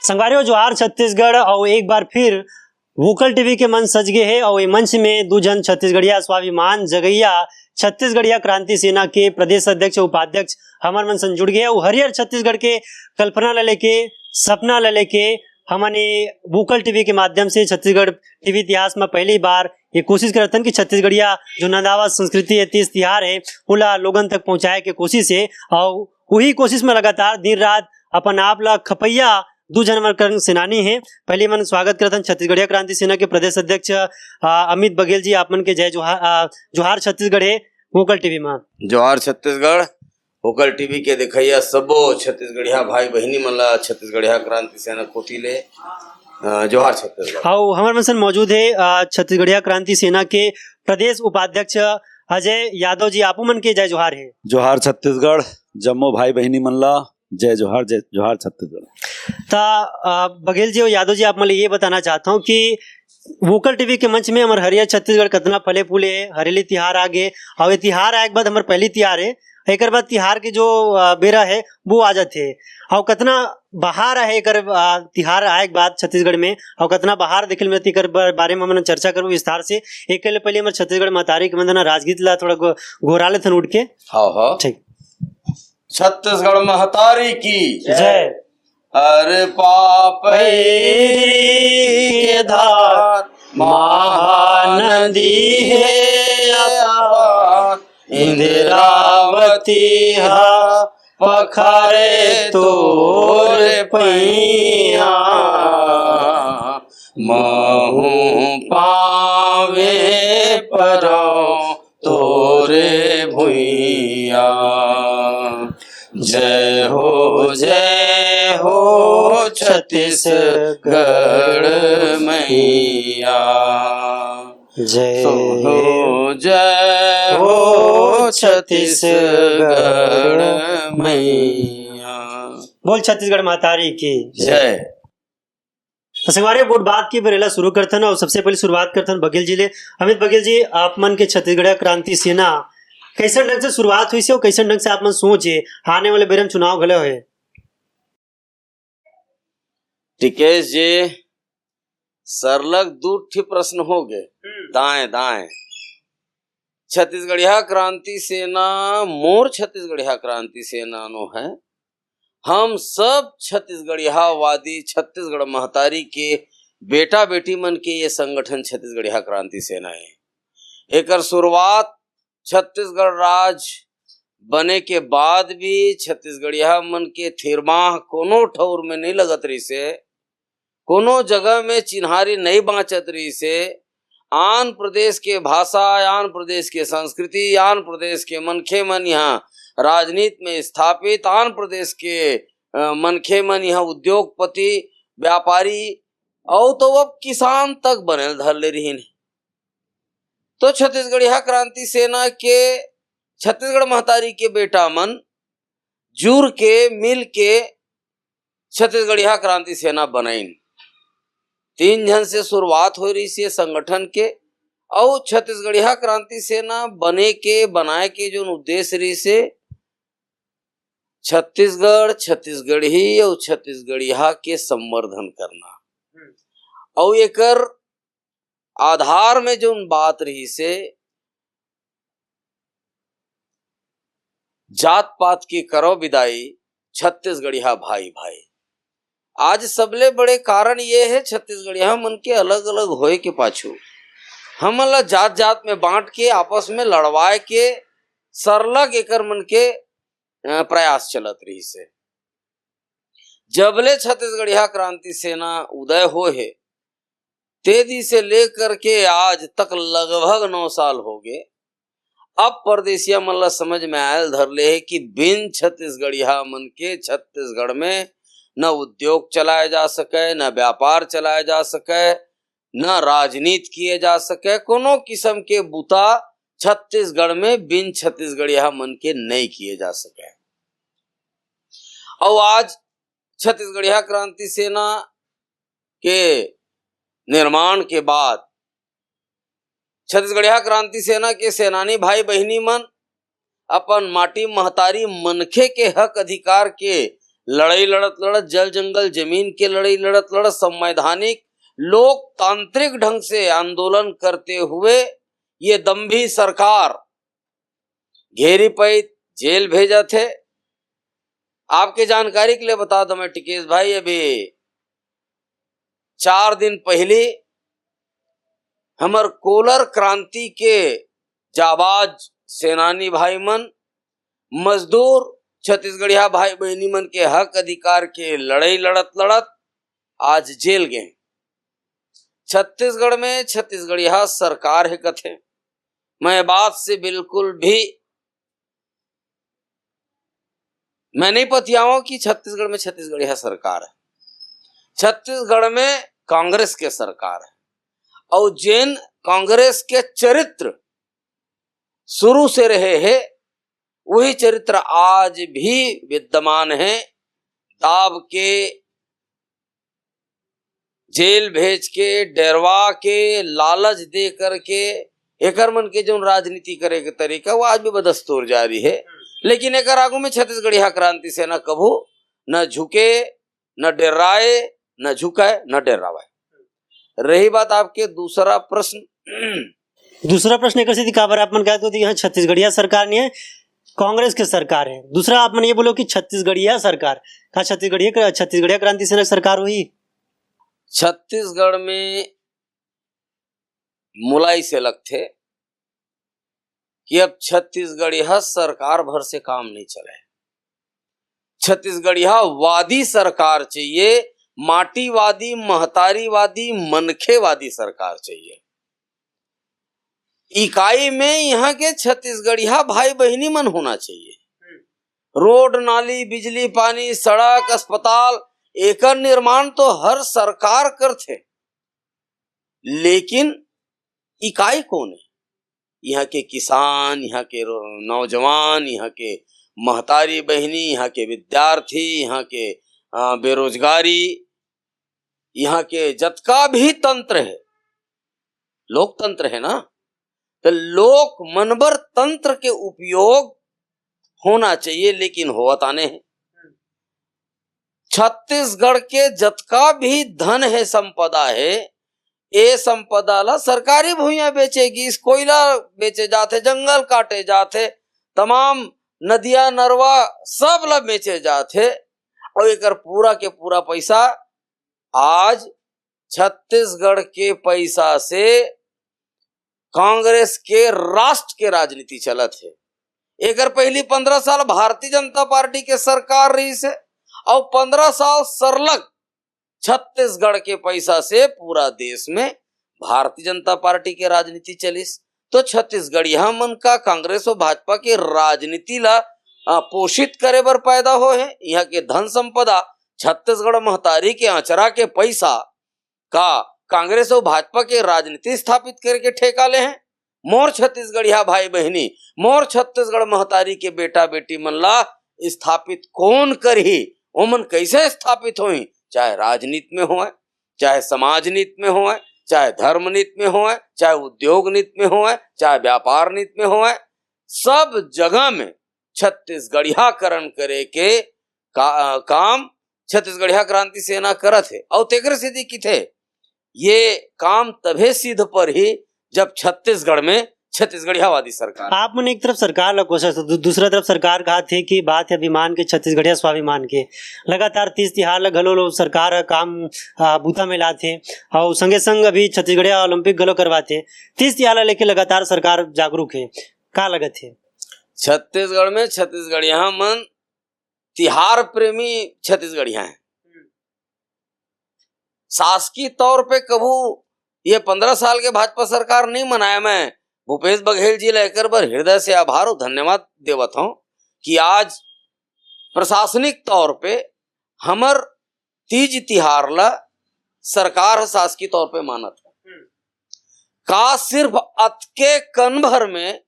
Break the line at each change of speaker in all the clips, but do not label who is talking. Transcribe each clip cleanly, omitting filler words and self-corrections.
संगवारियों जोहार छत्तीसगढ़ और एक बार फिर वोकल टीवी के मंच सज गए है और ये मंच में दो जन छत्तीसगढ़िया स्वाभिमान जगैया छत्तीसगढ़िया क्रांति सेना के प्रदेश अध्यक्ष उपाध्यक्ष हमर मन सन जुड़ गए और हरियर छत्तीसगढ़ के कल्पना ले लेके सपना ले लेके हमने वोकल टीवी के माध्यम से छत्तीसगढ़ टीवी इतिहास में पहली बार ये कोशिश करतन कि छत्तीसगढ़िया जो नंदावा संस्कृति है तीज तिहार है उला लोगन तक पहुंचाए के कोशिश है और वही कोशिश में लगातार दिन रात अपन आप ला खपैया दो जनमर सेनानी है। पहले मन स्वागत करतन छत्तीसगढ़िया क्रांति सेना के प्रदेश अध्यक्ष अमित बघेल जी, आप मन के जय जोहार छत्तीसगढ़ है वोकल टीवी में।
जोहार छत्तीसगढ़ वोकल टीवी के देखैया सबो छत्तीसगढ़िया भाई बहनी मन ला छत्तीसगढ़िया क्रांति सेना कोती ले जोहार छत्तीसगढ़।
हाँ, हमारे मन सन मौजूद है छत्तीसगढ़िया क्रांति सेना के प्रदेश उपाध्यक्ष अजय यादव जी, आपू मन के जय जोहार है।
जोहार छत्तीसगढ़ जम्मो भाई बहनी मन ला जय जोहार छत्तीसगढ़।
ता बघेल जी और यादव जी, आप मैं ये बताना चाहता हूँ कि वोकल टीवी के मंच में हमारे हरियर छत्तीसगढ़ कितना फले फूले है। हरेली तिहार आगे और ये तिहार आए के बाद हमारे पहली तिहार है, एक बाद तिहार के जो बेरा है वो आ जाते है और कितना बाहर है एक तिहार आए के बाद छत्तीसगढ़ में और कितना बाहर देखल मिलती कर बारे में हमने चर्चा करूँ विस्तार से। एक पहले हमारे छत्तीसगढ़ महतारी के मंदना राजगीत ला थोड़ा घोरा ले थन उठ के।
हाँ
ठीक।
छत्तीसगढ़ महतारी की
जय।
अरे पापई के धार महानदी है अपार, इंद्रावती हा पखारे तोरे पैया, महू पावे परो तोरे भुइया। जय हो छत्तीसगढ़ मैया,
जय
हो छत्तीसगढ़ मैया।
बोल छत्तीसगढ़ महतारी की
जय।
तो संगवारी बोट बात की बरेला शुरू करथन और सबसे पहले शुरुआत करथन बघेल जी ले। अमित बघेल जी, आप मन के छत्तीसगढ़ क्रांति सेना कैसे ढंग से शुरुआत हुई से और कैसे ढंग से आप मन सोचे आने वाले बेरम चुनाव घले हुए।
टिकेश जी, सरलग दो ठे प्रश्न हो गए दाएं दाएं। छत्तीसगढ़िया क्रांति सेना मोर छत्तीसगढ़िया क्रांति सेना नो है। हम सब छत्तीसगढ़िया वादी छत्तीसगढ़ महतारी के बेटा बेटी मन के ये संगठन छत्तीसगढ़िया क्रांति सेना है। एकर शुरुआत छत्तीसगढ़ राज बने के बाद भी छत्तीसगढ़िया मन के थिरमाह कोनो ठौर में नहीं लगत रही से, कोनो जगह में चिन्हारी नहीं बाँचत रही से। आन प्रदेश के भाषा, आन प्रदेश के संस्कृति, आन प्रदेश के मनखे मन यहाँ राजनीति में स्थापित, आन प्रदेश के मनखे मन यहाँ उद्योगपति व्यापारी और तो अब किसान तक बने धर ले रही। तो छत्तीसगढ़िया क्रांति सेना के छत्तीसगढ़ महतारी के बेटा मन जुड़ के मिल के छत्तीसगढ़िया क्रांति सेना बनाइन। 3 जन से शुरुआत हो रही से संगठन के और छत्तीसगढ़िया क्रांति सेना बनाए के जो उद्देश्य रही से छत्तीसगढ़ छत्तीसगढ़ी और छत्तीसगढ़िया के संवर्धन करना और एकर आधार में जो बात रही से जात पात की करो विदाई छत्तीसगढ़िया भाई भाई। आज सबले बड़े कारण ये है छत्तीसगढ़िया मन के अलग अलग होए के पाछू हम ला जात जात में बांट के आपस में लड़वाए के सरलग एकर मन के प्रयास चलत रही से। जबले छत्तीसगढ़िया क्रांति सेना उदय हो है तेजी से लेकर के आज तक लगभग 9 साल हो गए। अब परदेसिया मन ला समझ में आयल धर ले कि बिन छत्तीसगढ़िया मन के छत्तीसगढ़ में न उद्योग चलाया जा सके, न व्यापार चलाया जा सके, न राजनीति किए जा सके, कोनो किस्म के बुता छत्तीसगढ़ में बिन छत्तीसगढ़िया मन के नहीं किए जा सके। और आज छत्तीसगढ़िया क्रांति सेना के निर्माण के बाद छत्तीसगढ़िया क्रांति सेना के सेनानी भाई बहनी मन अपन माटी महतारी मनखे के हक अधिकार के लड़ाई लड़त लड़त, जल जंगल जमीन के लड़ाई लड़त लड़त, संवैधानिक लोकतांत्रिक ढंग से आंदोलन करते हुए ये दम्भी सरकार घेरी पई, जेल भेजा थे। आपके जानकारी के लिए बता दो मैं टिकेश भाई, अभी 4 दिन पहले हमर कोलर क्रांति के जाबाज सेनानी भाई मन, मजदूर छत्तीसगढ़िया भाई बहनी मन के हक अधिकार के लड़ाई लड़त लड़त आज जेल गए। छत्तीसगढ़ में छत्तीसगढ़िया सरकार है कथे, मैं बात से बिल्कुल भी मैं नहीं पतियाऊं कि छत्तीसगढ़ में छत्तीसगढ़िया सरकार है। छत्तीसगढ़ में कांग्रेस के सरकार है, और जिन कांग्रेस के चरित्र शुरू से रहे हैं वही चरित्र आज भी विद्यमान है। दाब के, जेल भेज के, डरवा के, लालच दे करके एकर मन के जो राजनीति करे के तरीका वो आज भी बदस्तूर जारी है। लेकिन एकर आगू में छत्तीसगढ़िया क्रांति सेना कभू न झुके, न डराए, न झुकाए, न डरावे। रही बात आपके दूसरा प्रश्न,
एक सीधी काबर आप मन कहते हो कि यहाँ छत्तीसगढ़िया सरकार नहीं है, कांग्रेस के सरकार है। दूसरा आप मन ये बोलो कि छत्तीसगढ़िया सरकार का छत्तीसगढ़िया क्रांति सेना सरकार हुई।
छत्तीसगढ़ में मुलाई से लगते कि अब छत्तीसगढ़िया सरकार भर से काम नहीं चले, छत्तीसगढ़िया वादी सरकार चाहिए, माटीवादी, महतारीवादी, मनखेवादी सरकार चाहिए। इकाई में यहाँ के छत्तीसगढ़िया भाई बहनी मन होना चाहिए। रोड, नाली, बिजली, पानी, सड़क, अस्पताल एकर निर्माण तो हर सरकार करथे, लेकिन इकाई कौन है? यहाँ के किसान, यहाँ के नौजवान, यहाँ के महतारी बहनी, यहाँ के विद्यार्थी, यहाँ के बेरोजगारी, यहाँ के जतका भी तंत्र है, लोकतंत्र है ना, तो लोक मनबर तंत्र के उपयोग होना चाहिए, लेकिन होता नहीं है। छत्तीसगढ़ के जतका भी धन है, संपदा है, ये संपदा ला सरकारी भूमिया बेचेगी, कोयला बेचे जाते, जंगल काटे जाते, तमाम नदिया नरवा सब ला बेचे जाते, और एकर पूरा के पूरा पैसा आज छत्तीसगढ़ के पैसा से कांग्रेस के राष्ट्र के राजनीति चलत है। एकर पहली 15 साल भारतीय जनता पार्टी के सरकार रही से, और 15 साल सरलग छत्तीसगढ़ के पैसा से पूरा देश में भारतीय जनता पार्टी के राजनीति चलिस। तो छत्तीसगढ़िया मन का कांग्रेस और भाजपा के राजनीति ला पोषित करे बर पैदा हो है। यहाँ के धन संपदा छत्तीसगढ़ महतारी के आंचरा के पैसा का कांग्रेस और भाजपा के राजनीति स्थापित करके ठेका ले हैं। मोर छत्तीसगढ़िया भाई बहनी, मोर छत्तीसगढ़ महतारी के बेटा बेटी मन ला स्थापित कौन करही, ओमन कैसे स्थापित होई, चाहे राजनीति में हो, चाहे समाज नीति में हो, चाहे धर्म नीति में हो, चाहे उद्योग नीति में हो, चाहे व्यापार नीति में हो, सब जगह में छत्तीसगढ़ियाकरण करे के काम छत्तीसगढ़िया क्रांति सेना करत है। और तेकर सिद्धि की थे ये काम तभे सिद्ध पर ही जब छत्तीसगढ़ में छत्तीसगढ़ियावादी सरकार।
आपने एक तरफ सरकार ला कोशिश, दूसरा तरफ सरकार कहा थे कि बात है अभिमान के, छत्तीसगढ़िया स्वाभिमान के। लगातार 30 तिहार ला घलो लो सरकार काम बूता में लाथे, और संगे संग अभी छत्तीसगढ़िया ओलंपिक घलो करवाते। 30 तिहार ला लेके लगातार सरकार जागरूक है, का लगत है?
छत्तीसगढ़ में छत्तीसगढ़िया मन तिहार प्रेमी छत्तीसगढ़िया है। शासकीय तौर पे कभू ये 15 साल के भाजपा सरकार नहीं मनाया। मैं भूपेश बघेल जी लेकर बर हृदय से आभार और धन्यवाद देवत हूं कि आज प्रशासनिक तौर पे हमर तीज तिहार ला सरकार शासकीय तौर पे मानत है। का सिर्फ अतके कन भर में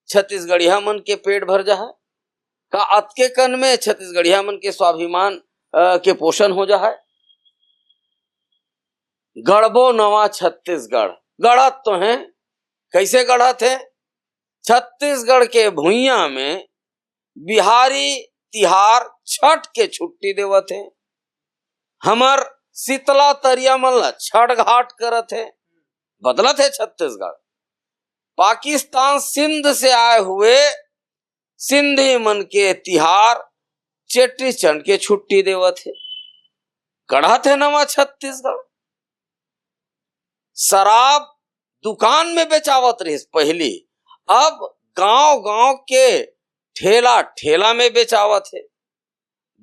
छत्तीसगढ़िया मन के पेट भर जा है? का अतके कन में छत्तीसगढ़िया मन के स्वाभिमान के पोषण हो जा है? गढ़बो नवा छत्तीसगढ़ गढ़त तो है। कैसे गढ़त है? छत्तीसगढ़ के भुइया में बिहारी तिहार छठ के छुट्टी देवत है। हमर शीतला तरिया मन ला छठ घाट करत है, बदलत है छत्तीसगढ़। पाकिस्तान सिंध से आए हुए सिंधी मन के तिहार चेटी चंड के छुट्टी देवत है, गढ़त है नवा छत्तीसगढ़। शराब दुकान में बेचावत रही पहली, अब गांव गांव के ठेला ठेला में बेचावत है,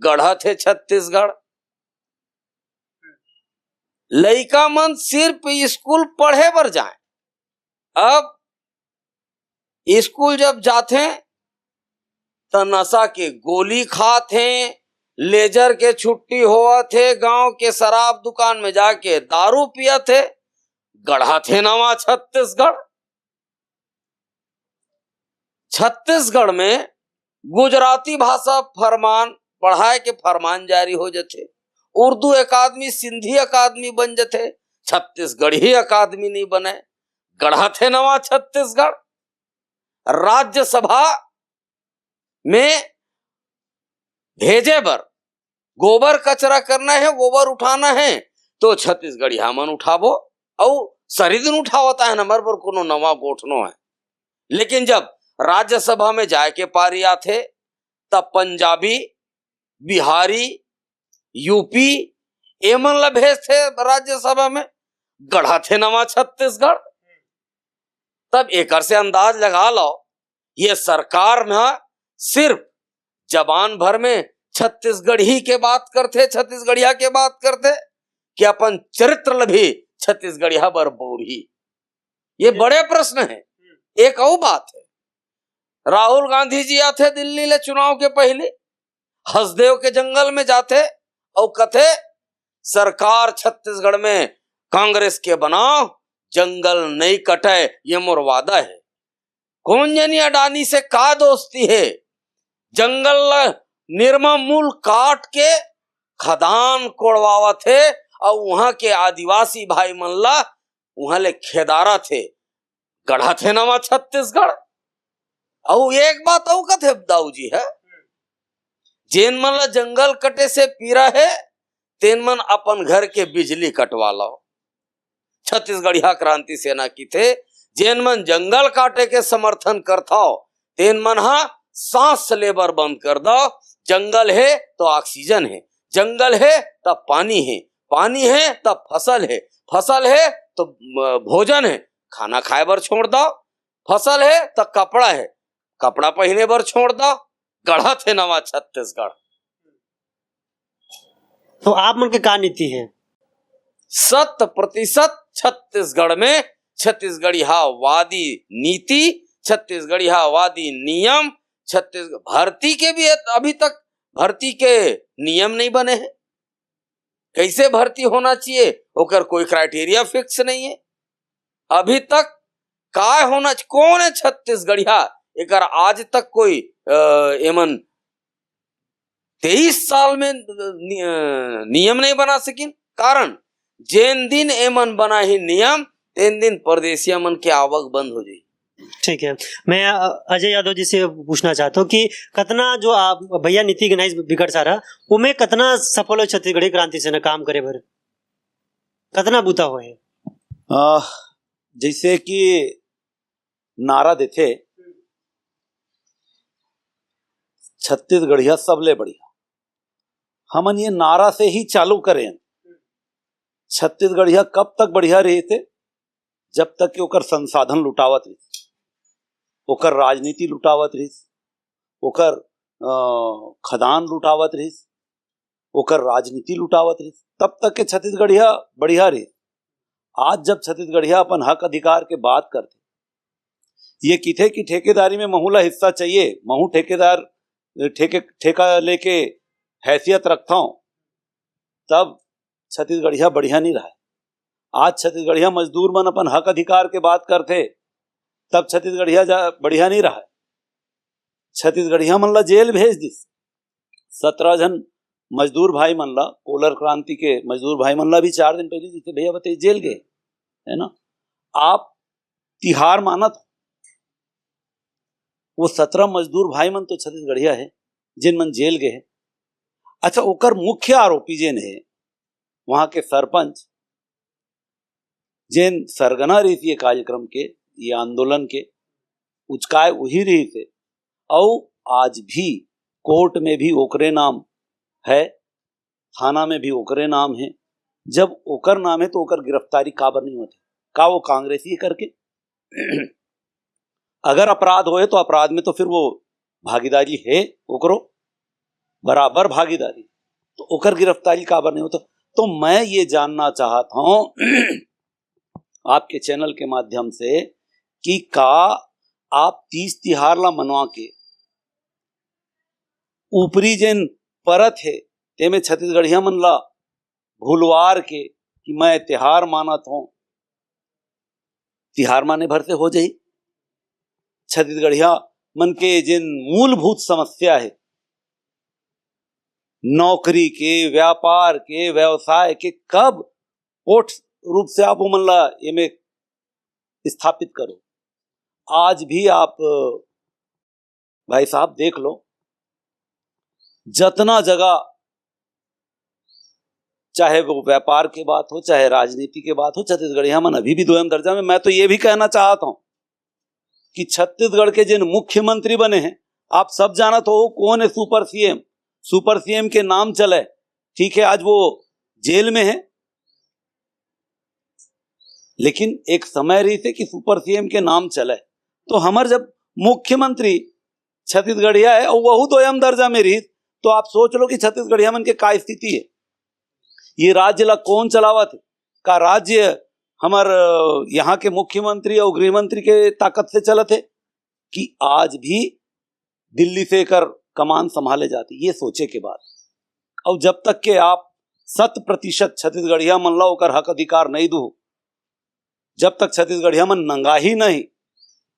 गढ़त है छत्तीसगढ़। लइका मन सिर्फ स्कूल पढ़े बर जाए, अब स्कूल जब जाते तो नशा के गोली खाते, लेजर के छुट्टी होआ थे, गांव के शराब दुकान में जाके दारू पिया थे, गढ़ा थे नवा छत्तीसगढ़। छत्तीसगढ़ में गुजराती भाषा फरमान पढ़ाए के फरमान जारी हो जाते, उर्दू अकादमी सिंधी अकादमी बन जाते, छत्तीसगढ़ी अकादमी नहीं बने, गढ़ा थे नवा छत्तीसगढ़। राज्यसभा में भेजे बर गोबर कचरा करना है, गोबर उठाना है तो छत्तीसगढ़ी हमन उठाबो, और सरी दिन उठावता है नंबर पर कोनो नवा गोठनो है। लेकिन जब राज्यसभा में जाए के पारी आथे तब पंजाबी, बिहारी, यूपी एमन ला भेजथे राज्यसभा में, गढ़ा थे नवा छत्तीसगढ़। तब एकर से अंदाज लगा लो, ये सरकार में सिर्फ जबान भर में छत्तीसगढ़ी के बात करते, छत्तीसगढ़िया के बात करते, कि अपन चरित्र ला भी छत्तीसगढ़िया बर बोरी। ये बड़े प्रश्न है। एक और बात है, राहुल गांधी जी आते दिल्ली ले चुनाव के पहले, हसदेव के जंगल में जाते और कथे सरकार छत्तीसगढ़ में कांग्रेस के बनाओ, जंगल नहीं कटे, ये मोर वादा है। कौन जानी अडानी से का दोस्ती है, जंगल निर्ममूल काट के खदान कोड़वावत थे, और वहां के आदिवासी भाई मन ला वहां ले खेदारा थे, गढ़ा थे नवा छत्तीसगढ़। और एक बात और कथे दाऊ जी है, जेन मन ला जंगल कटे से पीरा है, तेन मन अपन घर के बिजली कटवा लो। छत्तीसगढ़िया क्रांति सेना की थे, जेन मन जंगल काटे के समर्थन करता हो, तेन मन हा सांस लेबर बंद कर दो। जंगल है तो ऑक्सीजन है, जंगल है तब पानी है, पानी है तब फसल है, फसल है तो भोजन है, खाना खाए बर छोड़ दो, फसल है तो कपड़ा है, कपड़ा पहने बर छोड़ दो, गढ़ा थे नवा छत्तीसगढ़।
तो आप मन के का नीति है?
100% छत्तीसगढ़ में छत्तीसगढ़िया वादी नीति, छत्तीसगढ़िया वादी नियम, छत्तीसगढ़ भर्ती के भी अभी तक भर्ती के नियम नहीं बने हैं। कैसे भर्ती होना चाहिए ओकर कोई क्राइटेरिया फिक्स नहीं है अभी तक। काय होना कौन है छत्तीसगढ़िया, एकर आज तक कोई एमन 23 साल में नियम नहीं बना सकिन। कारण जेन दिन एमन बना ही नियम, तेन दिन परदेसिया मन के आवक बंद हो जाए।
ठीक है, मैं अजय यादव जी से पूछना चाहता हूँ कि कतना जो आप भैया नीति के नहीं बिगड़ सारा उमे कतना सफल हो छत्तीसगढ़ी क्रांति सेना काम करे भर, कतना बुता हो है?
जैसे कि नारा देते छत्तीसगढ़िया सबले बढ़िया, हमन ये नारा से ही चालू करें। छत्तीसगढ़िया कब तक बढ़िया रहे थे? जब तक कि ओकर संसाधन लुटावत रही, ओकर राजनीति लुटावत रही, ओकर खदान लुटावत रही, ओकर राजनीति लुटावत रही, तब तक के छत्तीसगढ़िया बढ़िया रही। आज जब छत्तीसगढ़िया अपन हक अधिकार के बात करते, ये किथे की ठेकेदारी में महू ला हिस्सा चाहिए, महू ठेकेदार ठेका लेके हैसियत रखता हूं, तब छत्तीसगढ़िया बढ़िया नहीं रहा। आज छत्तीसगढ़िया मजदूर मन अपन हक अधिकार के बात करते, तब छत्तीसगढ़िया बढ़िया नहीं रहा। छत्तीसगढ़िया मन ला जेल भेज दिस। 17 जन मजदूर भाई मन ला, कोलर क्रांति के मजदूर भाई मन ला भी 4 दिन पहले जिसे भैया बताइए जेल गए, है ना। आप तिहार मानत, वो 17 मजदूर भाई मन तो छत्तीसगढ़िया है जिन मन जेल गए। अच्छा, ओकर मुख्य आरोपी जेन है वहां के सरपंच, जेन सरगना रही थी ये कार्यक्रम के, ये आंदोलन के उचकाए वही रही थे, और आज भी कोर्ट में भी ओकरे नाम है, थाना में भी ओकरे नाम है। जब ओकर नाम है तो ओकर गिरफ्तारी काबर नहीं होती? का वो कांग्रेसी करके अगर अपराध होए तो अपराध में तो फिर वो भागीदारी है, ओकरो बराबर भागीदारी, तो ओकर गिरफ्तारी काबर नहीं होता? तो मैं ये जानना चाहता हूं आपके चैनल के माध्यम से कि का आप तीज तिहार ला मनवा के ऊपरी जेन परत है तेमे छत्तीसगढ़िया मन ला भूलवार के कि मैं तिहार मानत हूं, तिहार माने भर से हो जाई। छत्तीसगढ़िया मन के जिन मूलभूत समस्या है, नौकरी के, व्यापार के, व्यवसाय के, कब पोट रूप से आप उमन ला ये में स्थापित करो? आज भी आप भाई साहब देख लो, जतना जगह चाहे वो व्यापार की बात हो चाहे राजनीति की बात हो, छत्तीसगढ़िया मन अभी भी दोयम दर्जा में। मैं तो ये भी कहना चाहता हूं कि छत्तीसगढ़ के जिन मुख्यमंत्री बने हैं, आप सब जानत हो कौन है? Super CM. सुपर सीएम के नाम चले, ठीक है, आज वो जेल में है, लेकिन एक समय रही थे कि सुपर सीएम के नाम चले। तो हमार जब मुख्यमंत्री छत्तीसगढ़िया है और वह दोयम दर्जा में रही, तो आप सोच लो कि छत्तीसगढ़िया मन के का स्थिति है। ये राज्य ला कौन चलावत है? का राज्य हमार यहाँ के मुख्यमंत्री और गृहमंत्री के ताकत से चलत है कि आज भी दिल्ली से कर कमान संभाले जाती? ये सोचे के बाद, और जब तक के आप 100% छत्तीसगढ़िया मन ला ओकर हक अधिकार नहीं दो, जब तक छत्तीसगढ़िया मन नंगा ही नहीं,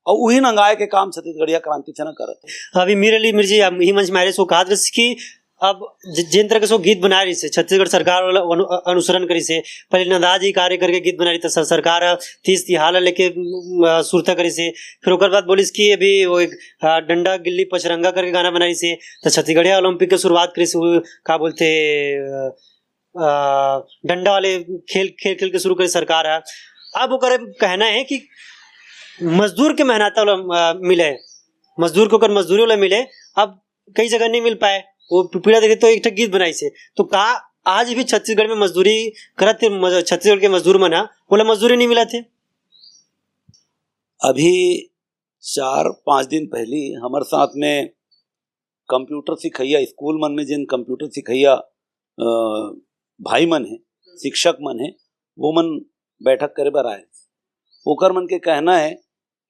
और वही नंगाए के काम छत्तीसगढ़िया क्रांति सेना करत है।
अभी मीरली मिर्जी ही मंच मारे सो कहा कि अब जिन तरह के सो गीत बना रही से छत्तीसगढ़ सरकार वाला अनुसरण करी से, पहले नंदाजी कार्य करके गीत बना रही था सरकार, तीज तिहार लेके सुरता करी से, फिर ओकर बाद बोलिस कि अभी वो एक डंडा गिल्ली पचरंगा करके गाना बनाई से, तो छत्तीसगढ़िया ओलंपिक के शुरुआत करी से, का बोलते डंडा वाले खेल खेल खेल के शुरू करी सरकार है। अब ओकर कहना है कि मजदूर के मेहनत मिले, मजदूर को मजदूरी वाला मिले, अब कई जगह नहीं मिल पाए, वो पीड़ा देखे तो एक गीत बनाई से। तो का आज भी छत्तीसगढ़ में मजदूरी करत थे, छत्तीसगढ़ के मजदूर मना बोला मजदूरी नहीं मिला थे।
अभी 4-5 दिन पहले हमारे साथ में कंप्यूटर सिखैया स्कूल मन में जिन कंप्यूटर सिखैया भाई मन है, शिक्षक मन है, वो मन बैठक करे बर आए। ओकर मन के कहना है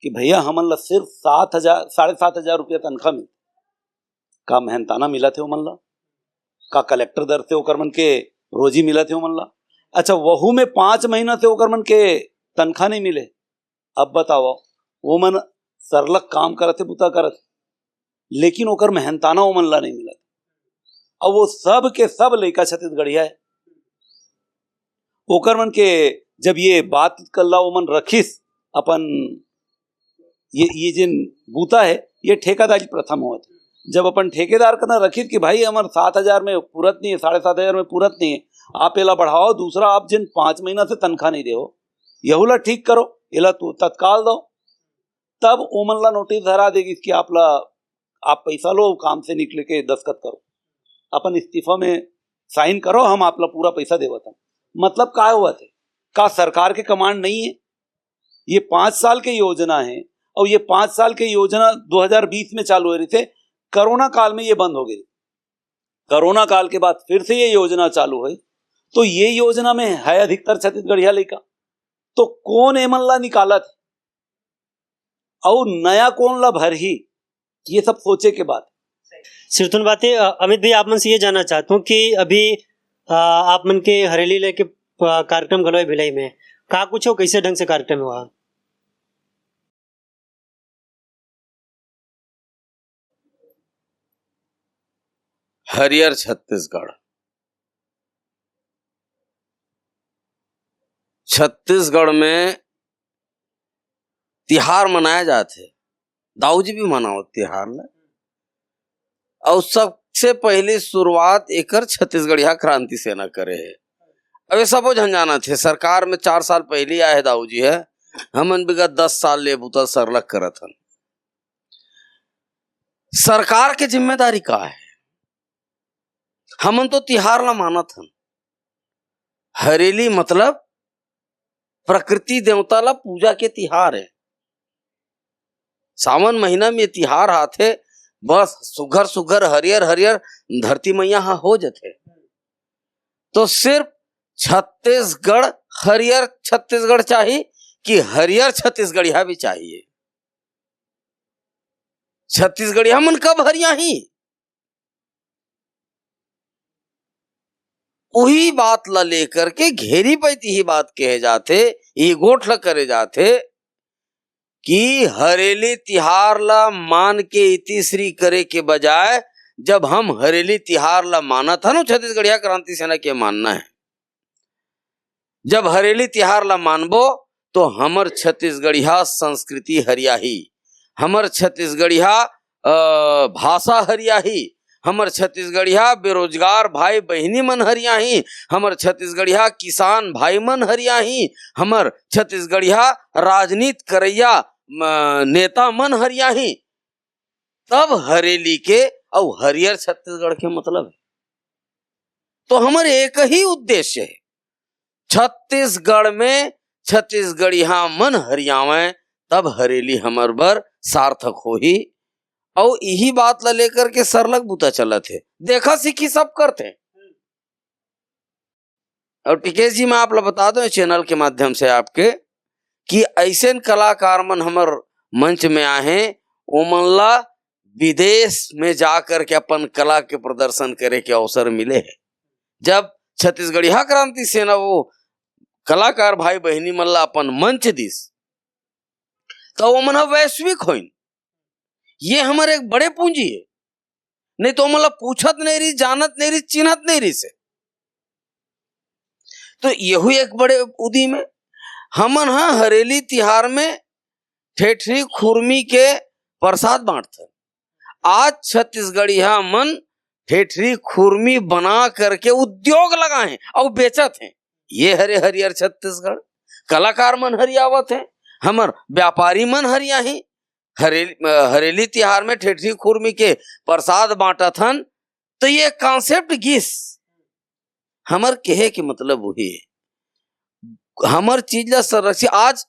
कि भैया हमन ला सिर्फ 7,000-7,500 रुपया तनख्वाह मिलती। का मेहनताना मिला थे ओमन ला? का कलेक्टर दर से ओकर मन के रोजी मिला थे ओमन ला? अच्छा, वहू में 5 महीना से ओकर मन के तनख्वाह नहीं मिले। अब बताओ, वो मन सरलग काम करते, बुता करते, लेकिन ओकर मेहनताना ओमन ला नहीं मिला। अब वो सब के सब लइका छत्तीसगढ़िया है। ओकर मन के जब ये बात कल्ला ओमन रखिस अपन, ये जिन बूता है ये ठेकेदारी प्रथम होत। जब अपन ठेकेदार का ना रखित कि भाई हमारे 7,000 में पूरत नहीं है, 7,500 में पूरत नहीं है, आप एला बढ़ाओ, दूसरा आप जिन 5 महीना से तनख्वाह नहीं दे, यहूला ठीक करो, एला तो तत्काल दो, तब ओमन ला नोटिस धरा देगी कि आप पैसा लो, काम से निकले के दस्तखत करो, अपन इस्तीफा में साइन करो, हम आप ला पूरा पैसा देवत। मतलब क्या हुआ थे? का सरकार के कमांड नहीं है? ये 5 साल की योजना है, और ये 5 साल की योजना 2020 में चालू हो रही थे, कोरोना काल में ये बंद हो गई। कोरोना काल के बाद फिर से ये योजना चालू हुई, तो ये योजना में है अधिकतर छत्तीसगढ़िया लइका, तो कौन एमन ला निकालत और नया कौन ला भर ही, ये सब सोचे के बाद।
सिरथुन बातें अमित भाई, आप मन से ये जानना चाहता हूँ कि अभी आप मन के हरेली लेके कार्यक्रम गलोय भिलाई में, का कुछ हो, कैसे ढंग से कार्यक्रम हुआ?
हरियर छत्तीसगढ़, छत्तीसगढ़ में तिहार मनाए जाते, दाऊजी भी मनाओ तिहार ल, और सब सबसे पहली शुरुआत एकर छत्तीसगढ़िया क्रांति सेना करे है। अब ये सबो झंझाना थे सरकार में 4 साल पहले आए दाऊ जी है, हमन बिगत 10 साल ले बुता सरलग करत हन। सरकार के जिम्मेदारी का है? हमन तो तिहार ला मानत हन। हरेली मतलब प्रकृति देवता ला पूजा के तिहार है। सावन महीना में तिहार आथे, बस सुघर सुघर हरियर हरियर धरती मैया हा हो जाते। तो सिर्फ छत्तीसगढ़ हरियर छत्तीसगढ़ चाहिए कि हरियर छत्तीसगढ़िया भी चाहिए? छत्तीसगढ़िया मन कब हरिया ही? वही बात ला लेकर के घेरी पैती ही बात कहे जाते, ये गोठ ला करे जाते कि हरेली तिहार ला मान के इतिश्री करे के बजाय जब हम हरेली तिहार ला माना था ना, छत्तीसगढ़िया क्रांति सेना के मानना है, जब हरेली तिहार ला मानबो तो हमर छत्तीसगढ़िया संस्कृति हरियाही, हमर छत्तीसगढ़िया भाषा हरियाही, हमर छत्तीसगढ़िया बेरोजगार भाई बहनी मन हरियाही, हमर छत्तीसगढ़िया किसान भाई मन हरियाही, हमर छत्तीसगढ़िया राजनीति करैया नेता मन हरियाही। तब हरेली के और हरियर छत्तीसगढ़ के मतलब है। तो हमारे एक ही उद्देश्य है, छत्तीसगढ़ में छत्तीसगढ़िया मन हरियावे, तब हरेली हमर बर सार्थक होही। और यही बात ला लेकर के सरलग बुता चलत है, देखा सीखी सब करते। और टिकेश जी मैं आप ला बता दो चैनल के माध्यम से आपके कि ऐसे कलाकार मन हमर मंच में आए, ओमन ला विदेश में जाकर के अपन कला के प्रदर्शन करे के अवसर मिले है। जब छत्तीसगढ़िया क्रांति सेना वो कलाकार भाई बहनी मन ला अपन मंच दिस, तो वो मन वैश्विक होइन। ये हमारे एक बड़े पूंजी है, नहीं तो मतलब पूछत नहीं रही, जानत नहीं रही, चिन्हत नहीं रही से। तो यही एक बड़े उदी में हमन हा हरेली तिहार में ठेठरी खुरमी के प्रसाद बांटते। आज छत्तीसगढ़िया मन ठेठरी खुरमी बना करके उद्योग लगाए और बेचत हैं। ये हरे हरियर छत्तीसगढ़ कलाकार मन हरियावत हैं, हमर व्यापारी मन हरियाही। हरेली तिहार में ठेठरी खुरमी के प्रसाद बांटत हन। तो ये कॉन्सेप्ट गिस हमर कहे के मतलब वही है, हमर चीज ला संरक्षित। आज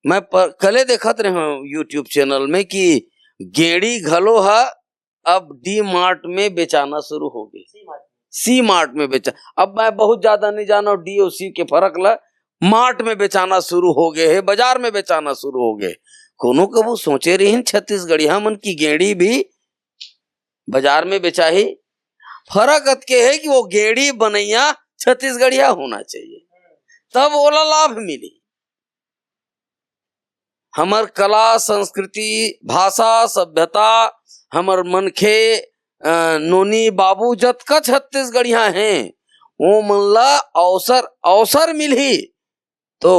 मैं कले देखत रहे हूँ यूट्यूब चैनल में कि गेड़ी घलो है अब डी मार्ट में बेचाना शुरू हो गई, सी मार्ट में बेचा। अब मैं बहुत ज्यादा नहीं जाना डी और सी के फर्क ला, मार्ट में बेचाना शुरू हो गए है, बाजार में बेचाना शुरू हो गए। कोनो कबू सोचे रही छत्तीसगढ़िया मन की गेड़ी भी बाजार में बेचाही। फर्क अतके है कि वो गेड़ी बनैया छत्तीसगढ़िया होना चाहिए, तब ओला लाभ मिली। हमर कला संस्कृति भाषा सभ्यता हमर मनखे नोनी बाबू जतका छत्तीसगढ़िया हैं वो मन ला अवसर मिली तो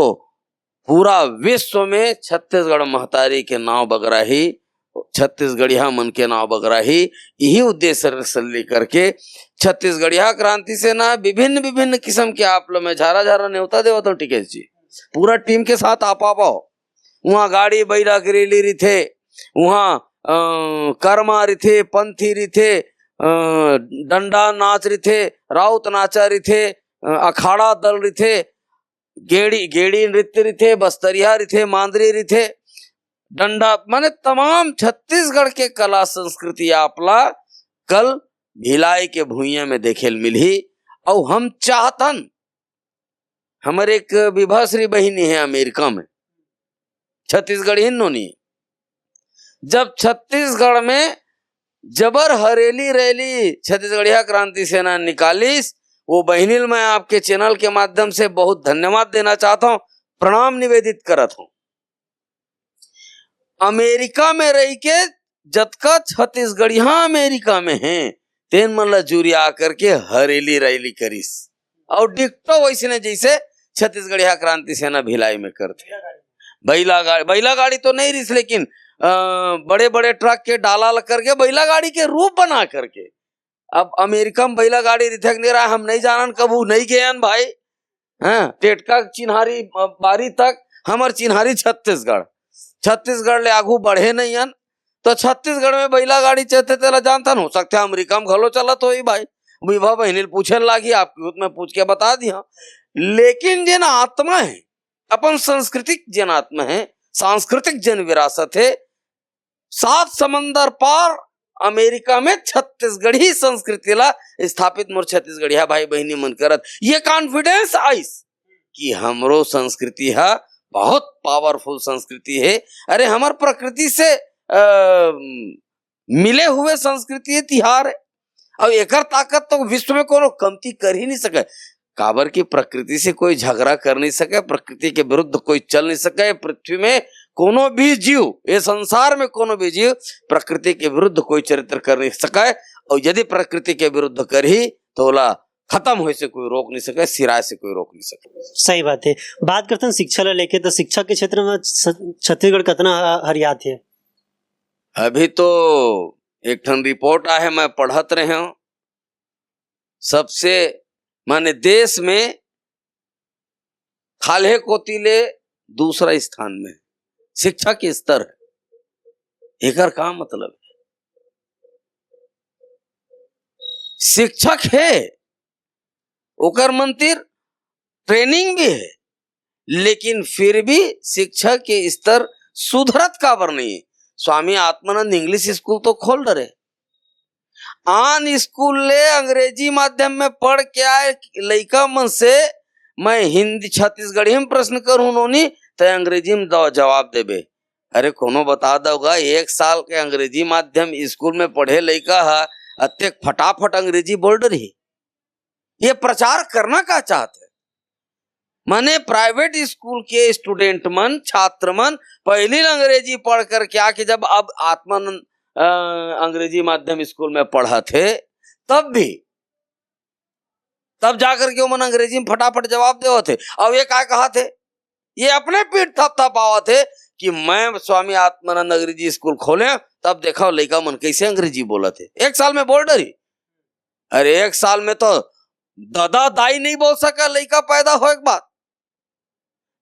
पूरा विश्व में छत्तीसगढ़ महतारी के नाव बगराही, छत्तीसगढ़िया मन के नाव बगराही। यही उद्देश्य से लेकर के छत्तीसगढ़िया क्रांति सेना विभिन्न विभिन्न किस्म के आप लोग में झारा झारा न्योता देव तो टिकेश जी पूरा टीम के साथ आप पाओ। वहाँ गाड़ी बैला गिरेली रिथे, वहाँ कर्मा रिथे, पंथी रिथे, डंडा नाच रिथे, राउत नाचा रिथे, अखाड़ा दल रिथे, गेड़ी नृत्य रिथे, बस्तरिया रिथे, मांदरी रिथे, डंडा माने तमाम छत्तीसगढ़ के कला संस्कृति आपला कल भिलाई के भुइया में देखे मिली। और हम चाहतन, हमारे एक विभाश्री बहिनी है अमेरिका में, छत्तीसगढ़ हिन्नोनी, जब छत्तीसगढ़ में जबर हरेली रैली छत्तीसगढ़िया क्रांति सेना निकालिस, वो बहनील मैं आपके चैनल के माध्यम से बहुत धन्यवाद देना चाहता हूं, प्रणाम निवेदित करत हूं। अमेरिका में रह के जतका छत्तीसगढ़िया अमेरिका में हैं तेन मन ला जुरिया करके हरेली रैली करिस और डिक्टो वैसने जैसे छत्तीसगढ़िया क्रांति सेना भिलाई में करते। बैला गाड़ी तो नहीं रिस, लेकिन बड़े बड़े ट्रक के डाला करके बैला गाड़ी के रूप बना करके अब अमेरिका में बैला गाड़ी रिथक नहीं रहा, हम नहीं जानन कबू नहीं गए भाई। हाँ, टेटका चिन्हारी बारी तक हमार चिन्हारी छत्तीसगढ़ ले आगू बढ़े नहीं हन, तो छत्तीसगढ़ में बैला गाड़ी चलते तेला जानता हो सकते अमेरिका में घलो चलत हो भाई। विभा बहनी पूछे लागी, आपकी में पूछ के बता दिया। लेकिन जिन आत्मा है अपन सांस्कृतिक जन आत्मा है, सांस्कृतिक जन विरासत है, 7 समंदर पार अमेरिका में छत्तीसगढ़ी संस्कृति ला स्थापित मोर छत्तीसगढ़िया भाई बहनी मन करत ये कॉन्फिडेंस आइस कि हमरो संस्कृति है बहुत पावरफुल संस्कृति है। अरे हमार प्रकृति से मिले हुए संस्कृति तिहार है और एकर ताकत तो विश्व में कोनो कमती कर ही नहीं सके। काबर की प्रकृति से कोई झगड़ा कर नहीं सके, प्रकृति के विरुद्ध कोई चल नहीं सके। पृथ्वी में कोनो भी जीव, ये संसार में कोनो भी जीव प्रकृति के विरुद्ध कोई चरित्र कर नहीं सके, और यदि प्रकृति के विरुद्ध कर ही तो ओला खत्म होए से कोई रोक नहीं सके, सिराय से कोई रोक नहीं सके।
सही बात है। बात करते हैं शिक्षा ला लेके, तो शिक्षा के क्षेत्र में छत्तीसगढ़ कितना हरियात है?
अभी तो एक ठन रिपोर्ट आए मैं पढ़त रहे हूं, सबसे माने देश में खाले कोतीले दूसरा स्थान में शिक्षा के स्तर है। एकर का मतलब है? शिक्षक है, ओकर मंदिर ट्रेनिंग भी है, लेकिन फिर भी शिक्षा के स्तर सुधरत काबर नहीं है। स्वामी आत्मानंद इंग्लिश स्कूल तो खोल डरे, आन स्कूल ले अंग्रेजी माध्यम में पढ़ के आए लइका मन से मैं हिंदी छत्तीसगढ़ी में प्रश्न करूं नोनी तो अंग्रेजी में जवाब देबे। अरे कोनो बता दोगा 1 साल के अंग्रेजी माध्यम स्कूल में पढ़े लइका है अत्य फटाफट अंग्रेजी बोल रही। ये प्रचार करना का चाहते माने प्राइवेट स्कूल के स्टूडेंट मन, छात्र मन पहली अंग्रेजी पढ़ कर क्या कि जब अब आत्मानंद अंग्रेजी माध्यम स्कूल में पढ़ा थे तब जाकर के मन अंग्रेजी में फटाफट जवाब दे थे। अब ये क्या कहा थे, ये अपने पीठ थपथपावा थे कि मैं स्वामी आत्मानंद अंग्रेजी स्कूल खोले, तब देखा लड़का मन कैसे अंग्रेजी बोला थे। 1 साल में बोल डरी। अरे 1 साल में तो दादा दाई नहीं बोल सका लड़का पैदा हो एक बात।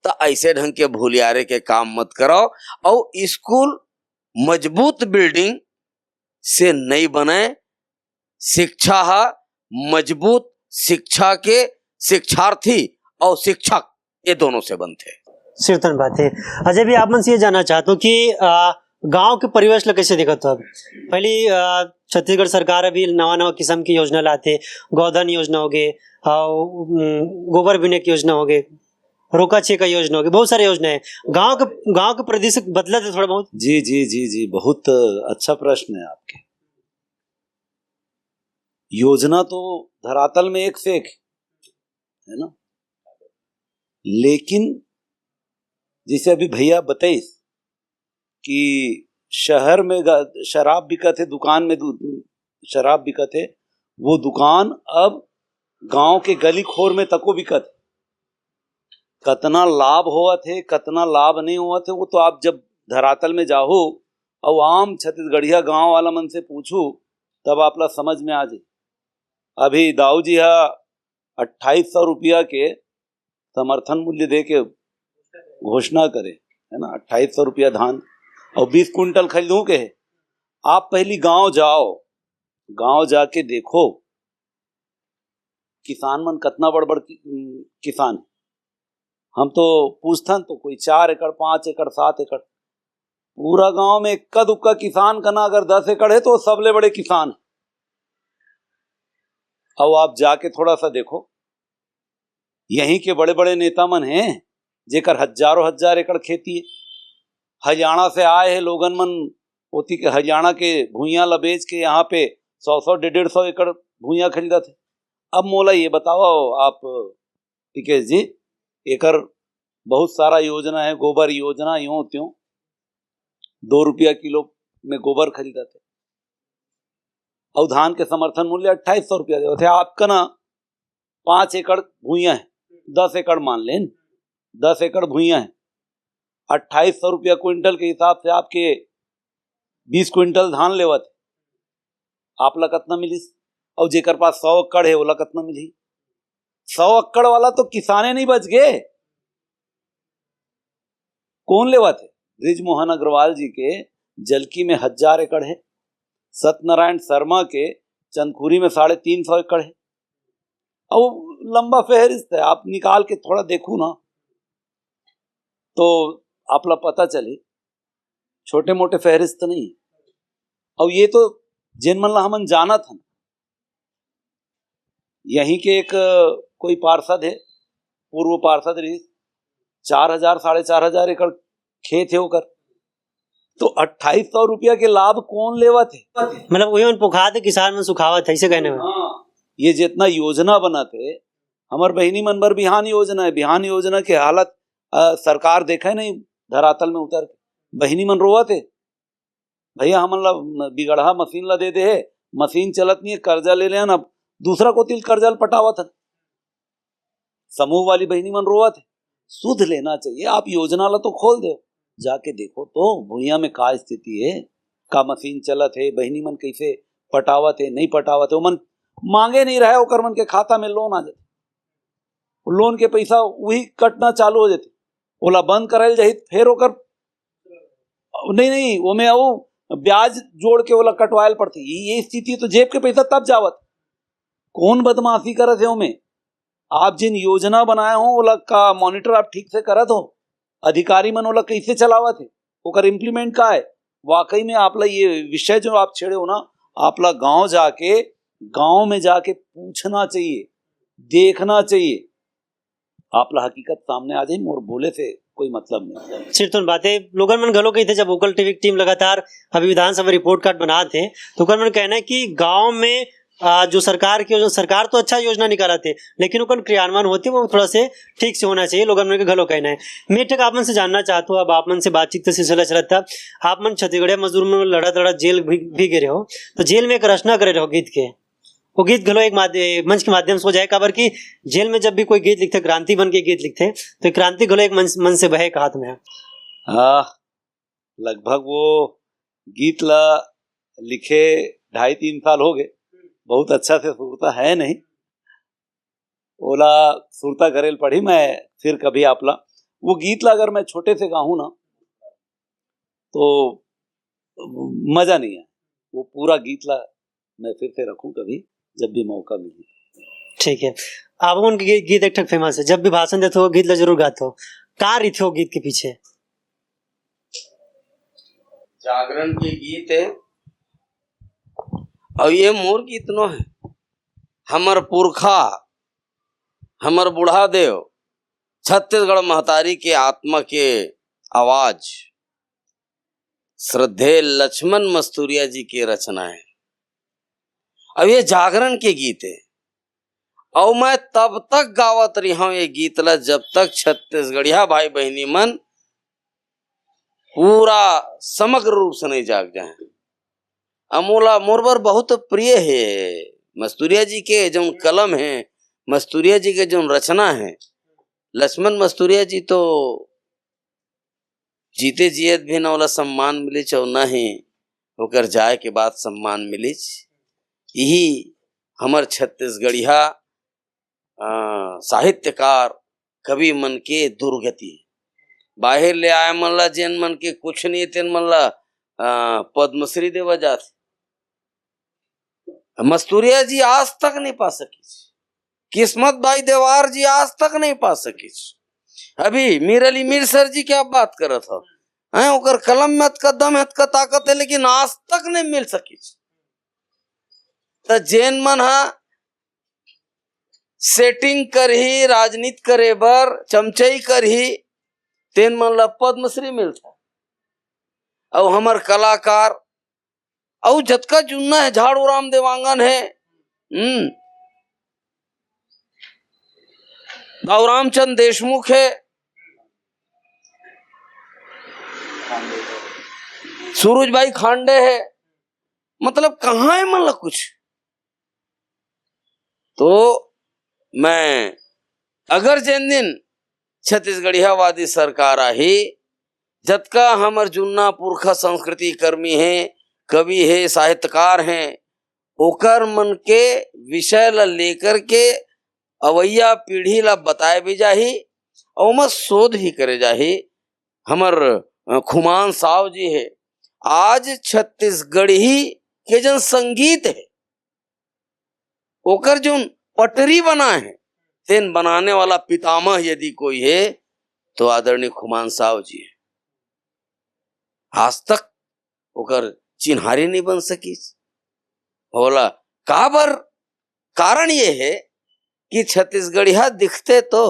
तो ऐसे ढंग के भूलियारे के काम मत कराओ, और स्कूल मजबूत बिल्डिंग से नहीं बने। शिक्षा है मजबूत, शिक्षा के शिक्षार्थी और शिक्षक ये दोनों से बनते हैं।
सिरतन बात है। अजय भी आप मन से ये जानना चाहते हो कि गांव के परिवेश ला कैसे देखते हो? अब पहली छत्तीसगढ़ सरकार अभी नवा किस्म की योजना लाते, गोधन योजना हो गए, गोबर बीने की योजना हो गए, रोका छेका योजना हो गई, बहुत सारी योजना है। गांव के परिदृश्य बदला थे थोड़ा बहुत?
जी जी जी जी, बहुत अच्छा प्रश्न है आपके। योजना तो धरातल में एक से एक है ना, लेकिन जैसे अभी भैया बताइए कि शहर में शराब बिकत है, दुकान में शराब बिकत है, वो दुकान अब गांव के गली खोर में तको बिकत। कितना लाभ हुआ थे, कितना लाभ नहीं हुआ थे, वो तो आप जब धरातल में जाओ और आम छत्तीसगढ़िया गांव वाला मन से पूछू तब आपला समझ में आ जाए। अभी दाऊ जी 2800 रुपया के समर्थन मूल्य दे के घोषणा करे है ना, 2800 रुपया धान और 20 कुंटल खरीदूं के। आप पहली गांव जाओ, गांव जाके देखो किसान मन कितना बड़ किसान है। हम तो पूछथन तो कोई 4 एकड़ 5 एकड़ 7 एकड़, पूरा गांव में इक्का दुक्का किसान का ना अगर 10 एकड़ है तो सबले बड़े किसान है। अब आप जाके थोड़ा सा देखो, यहीं के बड़े बड़े नेता मन हैं जेकर हजारों हजार एकड़ खेती है। हरियाणा से आए हैं लोगन मन, होती के हरियाणा के भूइयां ला बेच के यहाँ पे 100 150 एकड़ भूइयां खरीदा थे। अब मोला ये बताओ आप टिकेश जी, एकर बहुत सारा योजना है, गोबर योजना यूं त्यों 2 रुपया किलो में गोबर खरीदा थे और धान के समर्थन मूल्य 2800 रुपया दे थे। आपका ना 5 एकड़ भूइयां है, 10 एकड़ मान लें, 10 एकड़ भूइयां है, 2800 रुपया क्विंटल के हिसाब से आपके 20 क्विंटल धान लेवत आपला कतना मिलिस, और जेकर पास 100 एकड़ है ओला कतना मिली। 100 एकड़ वाला तो किसाने नहीं बच गए। कौन लेवत है? ब्रिजमोहन अग्रवाल जी के जलकी में 1000 एकड़ है, सत्यनारायण शर्मा के चंदखुरी में 350 एकड़ है, और लंबा फहरिस्त है। आप निकाल के थोड़ा देखू ना तो आपला पता चले, छोटे मोटे फहरिस्त नहीं। और ये तो जिन मन ला हमन जाना था, यहीं के एक कोई पार्षद है, पूर्व पार्षद रही, 4000 4500 एकड़ खेत है ओकर, तो 2800 रुपया के लाभ कौन लेवत है?
मतलब वही मन पुखाते किसान मन सुखावत है, ऐसे कहने में।
ये जितना योजना बना थे, हमार बहिनी मन बर बिहान योजना है, बिहान योजना के हालत सरकार देखे नहीं, धरातल में उतर के बहिनी मन रोवत है, भैया हमन ला बिगड़ा मशीन ला दे दे है, मशीन चलत नहीं है, कर्जा ले लेन, अब दूसरा को तिल कर्जा पटावत है। समूह वाली बहिनी मन रोवत है। सुध लेना चाहिए। आप योजना ला तो खोल दो, जाके देखो तो भूया में का स्थिति है, का मशीन चलत है, बहिनी मन कैसे पटावत है, नहीं पटावत है। मन मांगे नहीं रहे, ओकर मन के खाता में लोन आ जाते, लोन के पैसा वही कटना चालू हो जाते, ओला बंद करायल जाही, फिर ओकर नहीं वो में वो ब्याज जोड़ के ओला कटवायल पड़ती। ये स्थिति तो जेब के पैसा तब जावत। कौन बदमाशी करत है ओमे? आप जिन योजना बनाए हो ओला का मॉनिटर आप ठीक से करत हो, अधिकारी मन ओला कैसे चलावत है, ओकर इम्प्लीमेंट का है। वाकई में आपला ये विषय जो आप छेड़े हो ना, आपला गांव में जाके पूछना चाहिए, देखना चाहिए, आपला हकीकत सामने आ जाए। मोर बोले से कोई मतलब नहीं।
सिर्फ तो बातें लोगन मन घलो कही थे, जब वोकल टीवी की टीम लगातार अभी विधानसभा रिपोर्ट कार्ड बना थे, तो ओकर मन कहना है कि गांव में जो सरकार की सरकार तो अच्छा योजना निकाला थे, लेकिन ओकर क्रियान्वयन होती है वो थोड़ा से ठीक से होना चाहिए, लोगन मन के घलो कहना है। मैं ठीक आप मन से जानना चाहता हूँ, अब आप मन से बातचीत का सिलसिला चला था, आप मन छत्तीसगढ़िया मजदूर में लड़ा जेल भी गए हो, तो जेल में एक रचना करे रहो गीत के, वो गीत घलो एक मंच के माध्यम से हो जाए। काबर की जेल में जब भी कोई गीत लिखते, क्रांति बन के गीत लिखते, तो क्रांति घलो एक मन से बहे हाथ में है।
हाँ, लगभग वो गीत ला लिखे 2.5-3 साल हो गए। बहुत अच्छा से सुरता है नहीं, ओला सुरता करेल पढ़ी मैं फिर कभी आपला वो गीत ला अगर मैं छोटे से गाऊं ना तो मजा नहीं है। वो पूरा गीत ला मैं फिर से रखूं कभी जब भी मौका मिले।
ठीक है, आप उनके गीत एक फेमस है, जब भी भाषण देते हो गीत ला जरूर गाते हो, का रही हो गीत के पीछे?
जागरण के गीत है, और ये मोर गीत नो है। हमर पुरखा, हमर बुढ़ा देव, छत्तीसगढ़ महतारी के आत्मा के आवाज, श्रद्धेय लक्ष्मण मस्तूरिया जी की रचना है। अब ये जागरण के गीत है, और मैं तब तक गावत रही हूं ये गीत ला जब तक छत्तीसगढ़िया भाई बहनी मन पूरा समग्र रूप से नहीं जाग जाए। अमोला मोरबर बहुत प्रिय है। मस्तूरिया जी के जो कलम है, मस्तूरिया जी के जो रचना है, लक्ष्मण मस्तूरिया जी तो जीते जियत भी न वाला सम्मान मिले, और न ही होकर जाए के बाद सम्मान मिले। यही हमर छत्तीसगढ़िया साहित्यकार कवि मन के दुर्गति। बाहर ले आए मन ला जेन मन के कुछ नहीं, तेन मन ला पद्मश्री देवा जाते। मस्तूरिया जी आज तक नहीं पा सकी, किस्मत भाई देवार जी आज तक नहीं पा सकी। अभी मीर अली मीर सर जी क्या बात करत हो, ओकर कलम में दम है, ताकत है, लेकिन आज तक नहीं मिल सकी। तो जेन मन हा सेटिंग करही, राजनीति करे बर चमचई करही, तेन मन ला पद्मश्री मिलता। और हमार कलाकार और जतका जुन्ना है, झाड़ू राम देवांगन है, और रामचंद्र देशमुख है, सूरज भाई खांडे है, मतलब कहाँ है मन ला कुछ। तो मैं अगर जिन दिन छत्तीसगढ़िया वादी सरकार आही, जतका हमर जुन्ना पुरखा संस्कृति कर्मी है, कवि है, साहित्यकार हैं, ओकर मन के विषय ला लेकर के अवैया पीढ़ी ला बताए भी जाही और ओमा शोध भी करे जाही। हमर खुमान साव जी है, आज छत्तीसगढ़ी के जन संगीत है ओकर जो पटरी बना है, तेन बनाने वाला पितामह यदि कोई है तो आदरणीय खुमान साव जी है। आज तक ओकर चिन्हारी नहीं बन सकी होला। काबर कारण ये है कि छत्तीसगढ़िया दिखते तो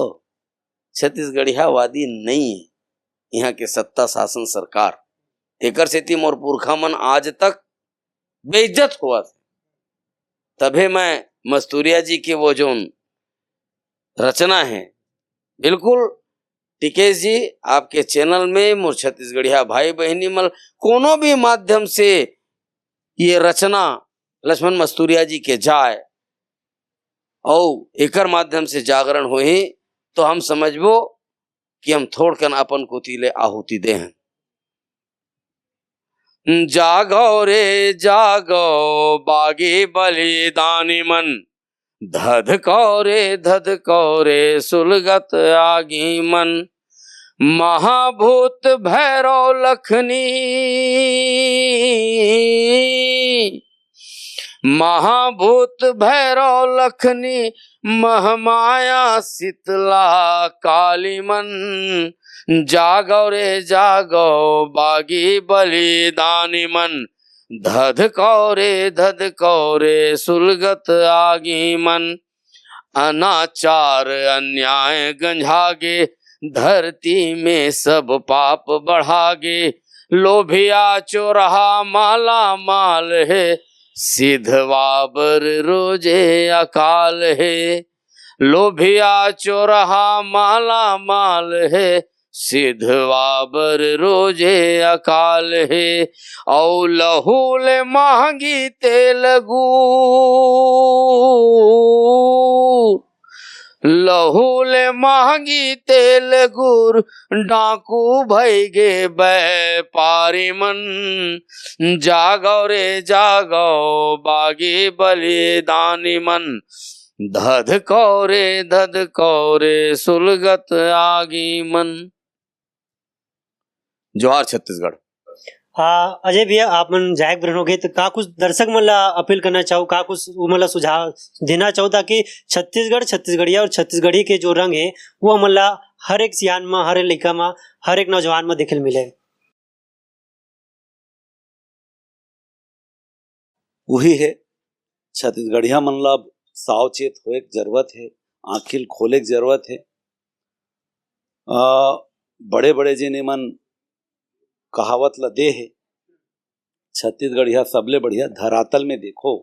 छत्तीसगढ़िया वादी नहीं है यहाँ के सत्ता शासन सरकार। एकर सेती मोर पुरखा मन आज तक बेइज्जत हुआ था। तभे मैं मस्तूरिया जी के वो जो रचना है, बिल्कुल टिकेश जी आपके चैनल में मोर छत्तीसगढ़िया भाई बहनी मल कोनो भी माध्यम से ये रचना लक्ष्मण मस्तूरिया जी के जाए और एकर माध्यम से जागरण होही तो हम समझबो कि हम थोड़कन अपन कोतीले आहुति दे हैं। जागो रे जागो बागी बलिदानी मन, धधको रे सुलगत आगी मन, महाभूत भैरव लखनी, महाभूत भैरव लखनी, महमाया शीतला काली मन, जागो रे जागो बागी बलिदानी मन, धधको रे सुलगत आगी मन, अनाचार अन्याय गंजागे, धरती में सब पाप बढ़ागे, लोभिया चोरहा माला माल है, सिद्धवाबर रोजे अकाल है, लोभिया चोरहा माला माल है, सिद्धवाबर रोजे अकाल है, औ लहूल महंगी तेल गुड़, लहूल महंगी तेल गुड़, डाकू भई गे व्यापारी मन, जागो रे जागो बागी बलिदानी मन, धधको रे सुलगत आगी मन। जोहार छत्तीसगढ़।
हाँ अजय भैया, आप मन जायक ब्रहण हो गए तो का कुछ दर्शक मन ला अपील करना चाहो, का कुछ मन ला सुझाव देना चाहो ताकि छत्तीसगढ़ छत्तीसगढ़िया और छत्तीसगढ़ी के जो रंग है वो हमन ला हर एक सियान में, हर एक लड़का में, हर एक नौजवान में दिखल मिले।
वही है छत्तीसगढ़िया मन ला सावचेत होए के जरूरत है, आंखिल खोले के जरूरत है। बड़े बड़े जिने मन कहावत ला दे है, छत्तीसगढ़िया सबले बढ़िया धरातल में देखो,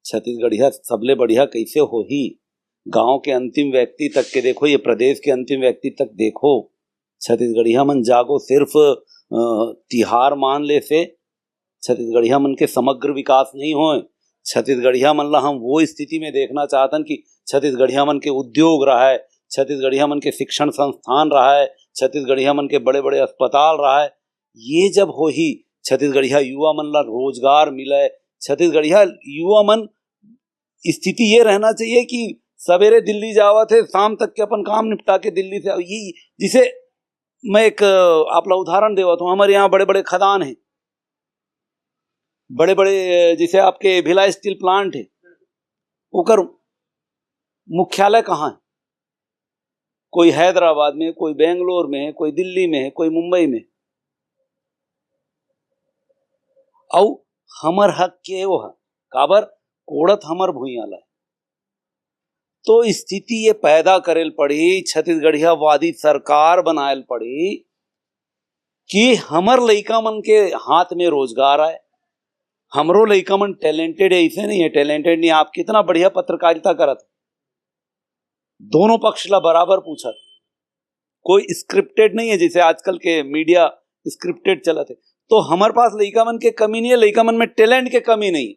छत्तीसगढ़िया सबले बढ़िया कैसे हो ही, गांव के अंतिम व्यक्ति तक के देखो, ये प्रदेश के अंतिम व्यक्ति तक देखो। छत्तीसगढ़िया मन जागो सिर्फ तिहार मान ले से छत्तीसगढ़िया मन के समग्र विकास नहीं होए। छत्तीसगढ़िया मन ला हम वो स्थिति में देखना चाहतन कि छत्तीसगढ़िया मन के उद्योग रहा है, छत्तीसगढ़िया मन के शिक्षण संस्थान रहा है, छत्तीसगढ़िया मन के बड़े बड़े अस्पताल रहा है। ये जब हो ही छत्तीसगढ़िया युवा मन ला रोजगार मिले, छत्तीसगढ़िया युवा मन स्थिति ये रहना चाहिए कि सवेरे दिल्ली जावत है, शाम तक के अपन काम निपटा के दिल्ली से ये, जिसे मैं एक आप ला उदाहरण देवत हूँ। हमारे यहाँ बड़े बड़े खदान हैं, बड़े बड़े जैसे आपके भिलाई स्टील प्लांट है, ओकर मुख्यालय कहाँ है? कोई हैदराबाद में, कोई बेंगलोर में है, कोई दिल्ली में है, कोई मुंबई में। औ हमर हक के वो है काबर कोड़त हमर भुइयां ला। तो स्थिति ये पैदा करेल पड़ी, छत्तीसगढ़िया वादी सरकार बनाएल पड़ी कि हमर लइका मन के हाथ में रोजगार आए। हमरो लइका मन टैलेंटेड है, ऐसे नहीं है टैलेंटेड नहीं। आप कितना बढ़िया पत्रकारिता करत, दोनों पक्ष ला बराबर पूछत, कोई स्क्रिप्टेड नहीं है जैसे आजकल के मीडिया स्क्रिप्टेड चलत है। तो हमारे पास लइका मन के कमी नहीं है, लइका मन में टैलेंट के कमी नहीं।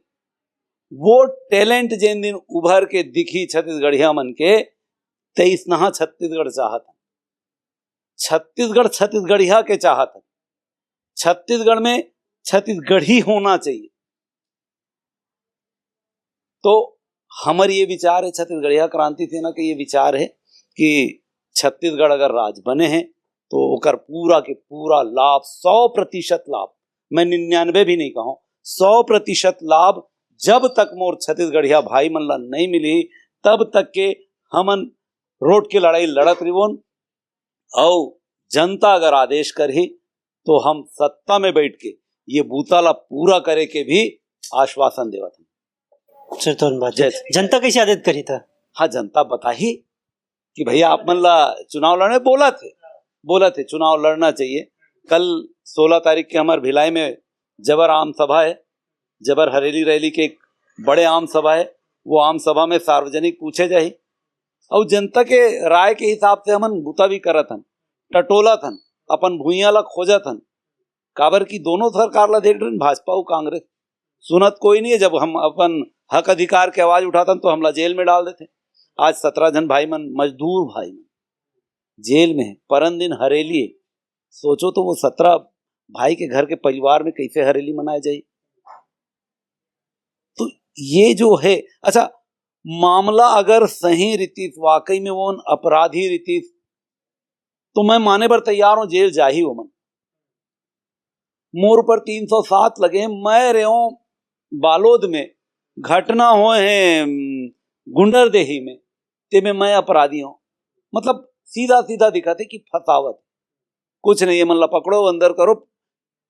वो टैलेंट जिन दिन उभर के दिखी छत्तीसगढ़िया मन के, 23 नहा छत्तीसगढ़ चाहत, छत्तीसगढ़ छत्तीसगढ़िया के चाहत। छत्तीसगढ़ में छत्तीसगढ़ी होना चाहिए। तो हमार ये विचार है, छत्तीसगढ़िया क्रांति सेना के ये विचार है कि छत्तीसगढ़ अगर राज बने हैं तो ओकर पूरा के पूरा लाभ, 100% लाभ, मैं 99 भी नहीं कहूँ, 100% लाभ जब तक मोर छत्तीसगढ़िया भाई मन ला नहीं मिली तब तक के हमन रोड की लड़ाई लड़त रिवोन। और जनता अगर आदेश करही तो हम सत्ता में बैठ के ये बूता ला पूरा करे के भी आश्वासन देवत हैं।
सर तो बात
जय
जनता कैसे आदत करी था?
हाँ, जनता बताही कि भैया आप मन ला चुनाव लड़ने बोला थे चुनाव लड़ना चाहिए। कल 16 तारीख के हमारे भिलाई में जबर आम सभा है, जबर हरेली रैली के एक बड़े आम सभा है। वो आम सभा में सार्वजनिक पूछे जाही और जनता के राय के हिसाब से हमन बूता भी करत हन, टटोलत हन, अपन भुइयां ला खोजत हन। काबर की दोनों सरकार ला देख रहे, भाजपा और कांग्रेस सुनत कोई नहीं है। जब हम अपन हक अधिकार के आवाज उठातन तो हमला जेल में डाल देते। आज 17 जन भाई मन, मजदूर भाई मन जेल में है, परन दिन हरेली है। सोचो तो वो 17 भाई के घर के परिवार में कैसे हरेली मनाया जाए। तो ये जो है, अच्छा मामला अगर सही रीति वाकई में वो अपराधी रीति तो मैं माने पर तैयार हूं, जेल जा ही हो मन। मोर पर 307 लगे, मैं रहो बालोद में घटना हो है गुंडरदेही में, ते में मैं अपराधी हूं। मतलब सीधा सीधा दिखाते कि फसावत कुछ नहीं है। मन ला पकड़ो, अंदर करो,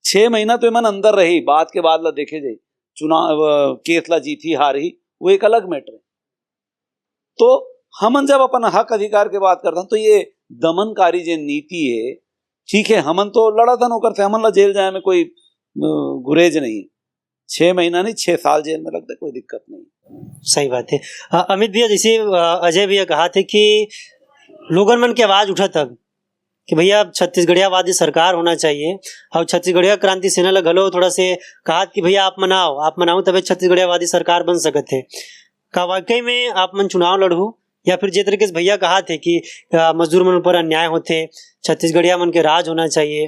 6 महीना तो मन अंदर रही, बात के बाद ला देखे जाए चुनाव केस ला जीती हारी वो एक अलग मैटर है। तो हमन जब अपन हक अधिकार के बात करते हैं तो ये दमनकारी जो नीति है, ठीक है, हमन तो लड़ा था नौकर से, हमन ला जेल जाए में कोई गुरेज नहीं है। 6 महीना नहीं, 6 साल जेल में लगता है, कोई दिक्कत नहीं।
सही बात है। अमित भैया, जैसे अजय भैया कहा थे कि लोगन मन की आवाज उठा तब कि भैया छत्तीसगढ़िया वादी सरकार होना चाहिए और छत्तीसगढ़िया क्रांति सेना ला घलो थोड़ा से कहा कि भैया आप मनाओ तब छत्तीसगढ़िया वादी सरकार बन सकत है। का वाकई में आप मन चुनाव लड़ू, या फिर जे तरीके से भैया कहा थे कि मजदूर मन पर अन्याय होते, छत्तीसगढ़िया मन के राज होना चाहिए,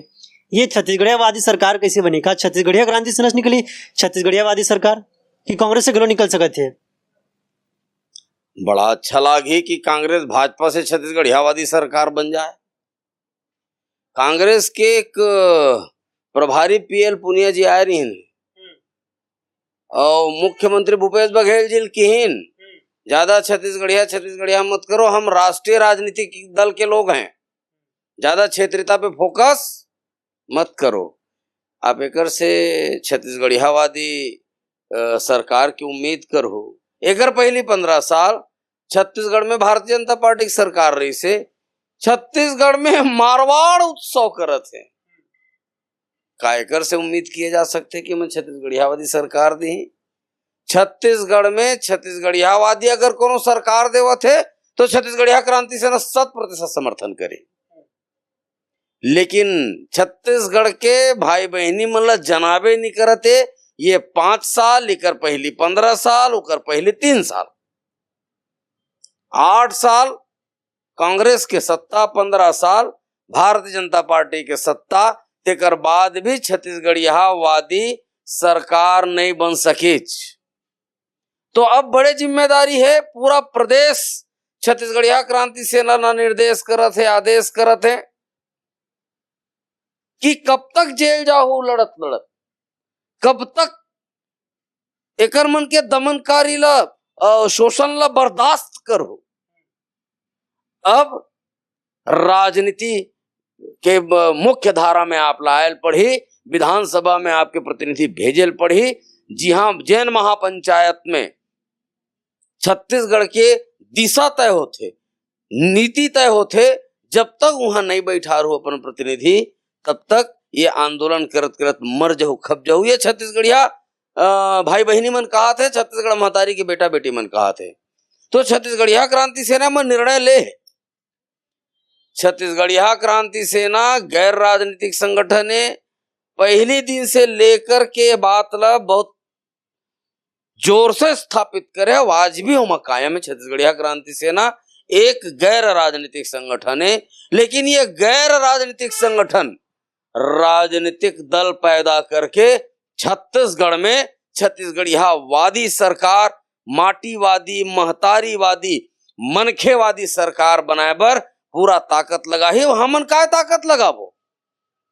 ये छत्तीसगढ़िया वादी सरकार कैसे बनी? का छत्तीसगढ़िया क्रांति सेना से निकली छत्तीसगढ़िया वादी सरकार कि कांग्रेस से घलो निकल सकत है?
बड़ा अच्छा लागी कि कांग्रेस भाजपा से छत्तीसगढ़ियावादी सरकार बन जाए। कांग्रेस के एक प्रभारी पीएल पुनिया जी आए रही और मुख्यमंत्री भूपेश बघेल जी की ज्यादा छत्तीसगढ़िया मत करो, हम राष्ट्रीय राजनीतिक दल के लोग हैं, ज्यादा क्षेत्रीयता पे फोकस मत करो। आप एकर से छत्तीसगढ़ियावादी सरकार की उम्मीद करो। एकर पहली 15 साल छत्तीसगढ़ में भारतीय जनता पार्टी की सरकार रही से छत्तीसगढ़ में मारवाड़ उत्सव करत है। का एकर से उम्मीद किए जा सकते कि मैं छत्तीसगढ़ियावादी सरकार दी। छत्तीसगढ़ में छत्तीसगढ़ियावादी अगर कोनो सरकार देवत है तो छत्तीसगढ़िया क्रांति सेना 100% समर्थन करे। लेकिन छत्तीसगढ़ के भाई बहनी मन ला जनाबे नहीं करते। ये 5 साल, इकर पहली 15 साल, उकर पहली 3 साल, 8 साल कांग्रेस के सत्ता, 15 साल भारतीय जनता पार्टी के सत्ता, तेकर बाद भी छत्तीसगढ़िया वादी सरकार नहीं बन सकी। तो अब बड़े जिम्मेदारी है, पूरा प्रदेश छत्तीसगढ़िया क्रांति सेना ना निर्देश करत है, आदेश करत है कि कब तक जेल जाओ लड़त, कब तक एकर मन के दमनकारी ला शोषण ला बर्दाश्त करो। अब राजनीति के मुख्य धारा में आप लायल पढ़ी, विधानसभा में आपके प्रतिनिधि भेजल पढ़ी। जी हाँ, जैन महापंचायत में छत्तीसगढ़ के दिशा तय होते, नीति तय होते, जब तक वहां नहीं बैठा रहो अपन प्रतिनिधि तब तक ये आंदोलन करत करत मर जाओ, खप जाओ। ये छत्तीसगढ़िया भाई बहनी मन कहा थे, छत्तीसगढ़ महतारी के बेटा बेटी मन कहा थे। तो छत्तीसगढ़िया क्रांति सेना में निर्णय ले, छत्तीसगढ़िया क्रांति सेना गैर राजनीतिक संगठन है। पहली दिन से लेकर के बात ला बहुत जोर से स्थापित करे, आज भी हम कायम है। छत्तीसगढ़िया क्रांति सेना एक गैर राजनीतिक संगठन है, लेकिन ये गैर राजनीतिक संगठन राजनीतिक दल पैदा करके छत्तीसगढ़ में छत्तीसगढ़िया वादी सरकार, माटीवादी, महतारीवादी, मनखेवादी सरकार बनाए बर पूरा ताकत लगा ही। हमन का ताकत लगाबो?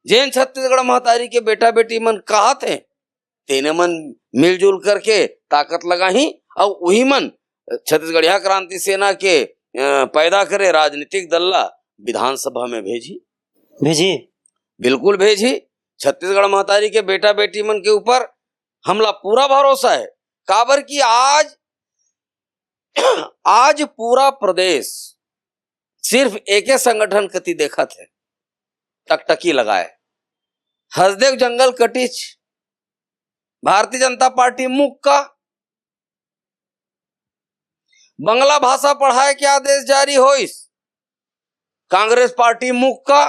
जैन छत्तीसगढ़ महतारी के बेटा बेटी मन कहा थे तेने मन मिलजुल करके ताकत लगा ही, और वही मन छत्तीसगढ़िया क्रांति सेना के पैदा करे राजनीतिक दल ला विधानसभा में भेजी। बिल्कुल भेजी। छत्तीसगढ़ महतारी के बेटा बेटी मन के ऊपर हमला पूरा भरोसा है। काबर की आज पूरा प्रदेश सिर्फ एक संगठन कति देखा थे, टकटकी लगाए। हसदेव जंगल कटिच, भारतीय जनता पार्टी मुक्का, बंगला भाषा पढ़ाए के आदेश जारी होइस, कांग्रेस पार्टी मुक्का,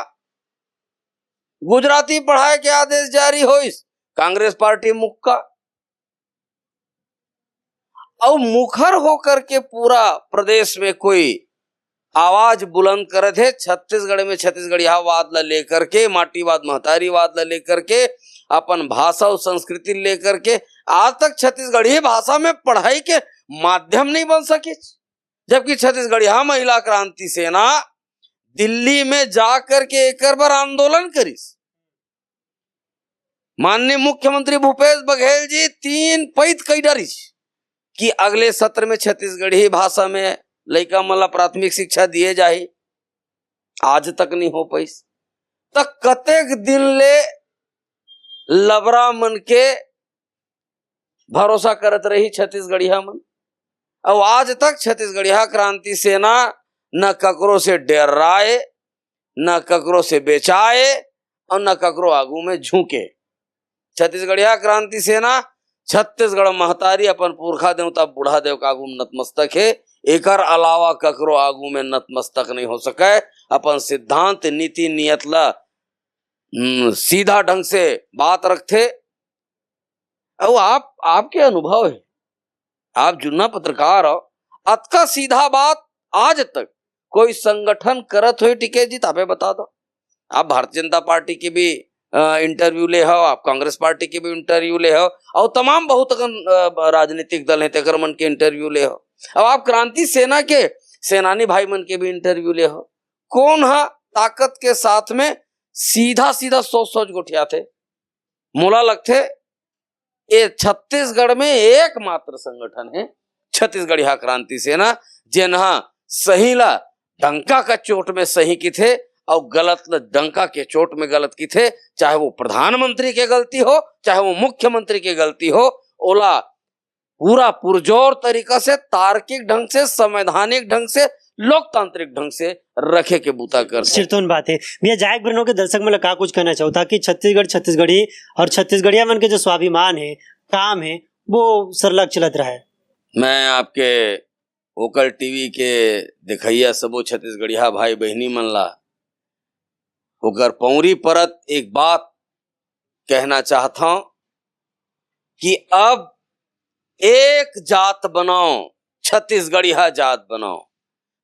गुजराती पढ़ाए के आदेश जारी होइस, कांग्रेस पार्टी मुक्का। और मुखर होकर के पूरा प्रदेश में कोई आवाज बुलंद करे थे छत्तीसगढ़ में छत्तीसगढ़िया वाद ला लेकर के, माटीवाद महतारीवाद ला लेकर के, अपन भाषा और संस्कृति लेकर के। आज तक छत्तीसगढ़ी भाषा में पढ़ाई के माध्यम नहीं बन सके, जबकि छत्तीसगढ़िया महिला क्रांति सेना दिल्ली में जाकर के एक बार आंदोलन करिस। माननीय मुख्यमंत्री भूपेश बघेल जी 3 पैत कई डरिस कि अगले सत्र में छत्तीसगढ़ी भाषा में लइका मन ला प्राथमिक शिक्षा दिए जाही। आज तक नहीं हो पाइस। तक कतेक दिन ले लबरा मन के भरोसा करत रही छत्तीसगढ़िया मन, और आज तक छत्तीसगढ़िया क्रांति सेना न ककरो से डराए, न ककरो से बेचाए, और न ककरो आगू में झुके। छत्तीसगढ़िया क्रांति सेना छत्तीसगढ़ महतारी अपन पुरखा देवता बूढ़ा देव का आगू में नतमस्तक है। एकर अलावा ककरो आगू में नतमस्तक नहीं हो सके। अपन सिद्धांत नीति नियत ला सीधा ढंग से बात रखते। और आपके अनुभव है, आप जुन्ना पत्रकार हो, अतका सीधा बात आज तक कोई संगठन करत हो टिके जी तापे बता दो। आप भारतीय जनता पार्टी की भी इंटरव्यू ले हो, आप कांग्रेस पार्टी की भी इंटरव्यू ले हो, और तमाम बहुत राजनीतिक दल हैं तेकर मन के इंटरव्यू ले हो, अब आप क्रांति सेना के सेनानी भाई मन के भी इंटरव्यू ले हो। कौन हा ताकत के साथ में सीधा सीधा सोच गोठिया थे। मोला लगथे ये छत्तीसगढ़ में एकमात्र संगठन है छत्तीसगढ़िया क्रांति सेना, जेनहा सही ला डंका का चोट में सही की थे और गलत ला डंका के चोट में गलत की थे। चाहे वो प्रधानमंत्री की गलती हो, चाहे वो मुख्यमंत्री की गलती हो, ओला पूरा पुरजोर तरीका से, तार्किक ढंग से, संवैधानिक ढंग से, लोकतांत्रिक ढंग से रखे के बूता कर
सिरतोन बात है। भैया जायक ब्रनो के दर्शक में का कुछ कहना चाहता कि छत्तीसगढ़ छत्तीसगढ़ी और छत्तीसगढ़िया मन के जो स्वाभिमान है, काम है, वो सरलग चलत रहा है।
मैं आपके वोकल टीवी के दिखैया सबो छत्तीसगढ़िया भाई बहनी मन ला ओकर पौरी परत एक बात कहना चाहता हूं कि अब एक जात बनाओ, छत्तीसगढ़िया जात बनाओ।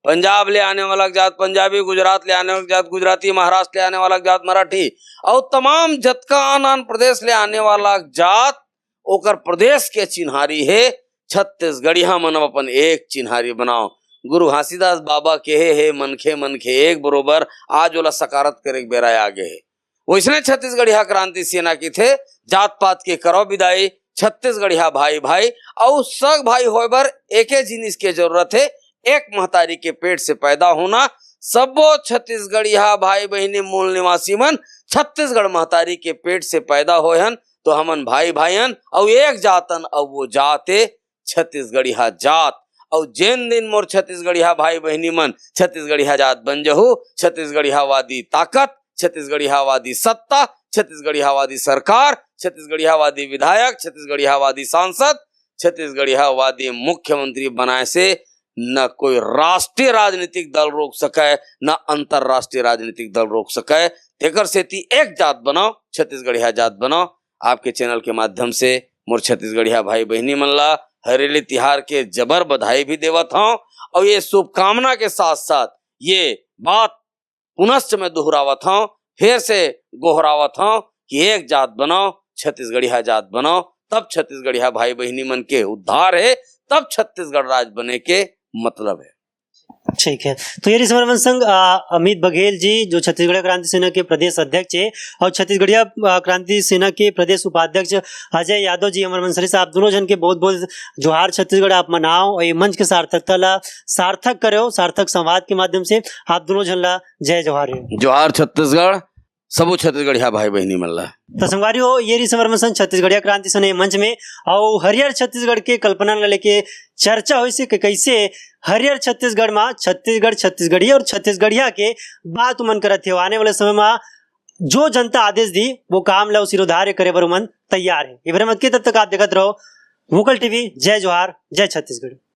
पंजाब ले आने वाला जात पंजाबी, गुजरात ले आने वाला जात गुजराती, महाराष्ट्र ले आने वाला जात मराठी, और तमाम जतका आन प्रदेश ले आने वाला जात ओकर प्रदेश के चिन्हारी है। छत्तीसगढ़िया मन अपन एक चिन्हारी बनाओ। गुरु घासीदास बाबा कहे है मनखे मनखे एक बरोबर, आज वाला सकारत करे बेरा आगे है। वैसने छत्तीसगढ़िया क्रांति सेना की थे जात पात के करो विदाई। छत्तीसगढ़िया भाई भाई और सब भाई होए बर एक जिनिस के जरूरत है, एक महतारी के पेट से पैदा होना। सबो छत्तीसगढ़िया भाई बहनी मूल निवासी मन छत्तीसगढ़ महतारी के पेट से पैदा होए हन, तो हमन भाई भाईन और एक जातन, और वो जाते छत्तीसगढ़िया जात। और जेन दिन मोर छत्तीसगढ़िया भाई बहनी मन छत्तीसगढ़िया जात बन जहू, छत्तीसगढ़िया वादी ताकत, छत्तीसगढ़िया वादी सत्ता, छत्तीसगढ़िया वादी सरकार, छत्तीसगढ़िया वादी विधायक, छत्तीसगढ़िया वादी सांसद, छत्तीसगढ़िया वादी मुख्यमंत्री बनाए से न कोई राष्ट्रीय राजनीतिक दल रोक सके, न अंतरराष्ट्रीय राजनीतिक दल रोक सके। तेकर सेती एक जात बनाओ, छत्तीसगढ़िया जात बनाओ। आपके चैनल के माध्यम से मोर छत्तीसगढ़िया भाई बहनी मन ला हरेली तिहार के जबर बधाई भी देवत हूं, और ये शुभकामना के साथ साथ ये बात पुनश्च मैं दोहरावत हूं, फिर से गोहरावत हूं कि एक जात बनाओ, छत्तीसगढ़िया जात बनाओ, तब छत्तीसगढ़िया भाई बहनी मन के उद्धार है, तब छत्तीसगढ़ राज बने के मतलब है।
ठीक है, तो ये समरमन संघ अमित बघेल जी जो छत्तीसगढ़ क्रांति सेना के प्रदेश अध्यक्ष है और छत्तीसगढ़िया क्रांति सेना के प्रदेश उपाध्यक्ष अजय यादव जी अमर मंसरी साहब दोनों जन के बहुत बहुत जोहार। छत्तीसगढ़ आप मनाओ और ये मंच के सार्थकता ला सार्थक करो, सार्थक संवाद के माध्यम से आप दोनों जन ला जय जोहार।
जोहार छत्तीसगढ़, सबो छत्तीसगढ़िया भाई बहनी मन ला।
तो संगवारी हो ये समरमन संघ छत्तीसगढ़िया क्रांति सेना मंच में और हरियर छत्तीसगढ़ के कल्पना ला लेके चर्चा हुई से कि कैसे हरियर छत्तीसगढ़ में छत्तीसगढ़ छत्तीसगढ़िया और छत्तीसगढ़िया के बात मन करत है। आने वाले समय में जो जनता आदेश दी वो काम ला सिरोधार्य करे बर मन तैयार है। इबरे मत के तब तक आप देखते रहो वोकल टीवी। जय जोहार, जय छत्तीसगढ़।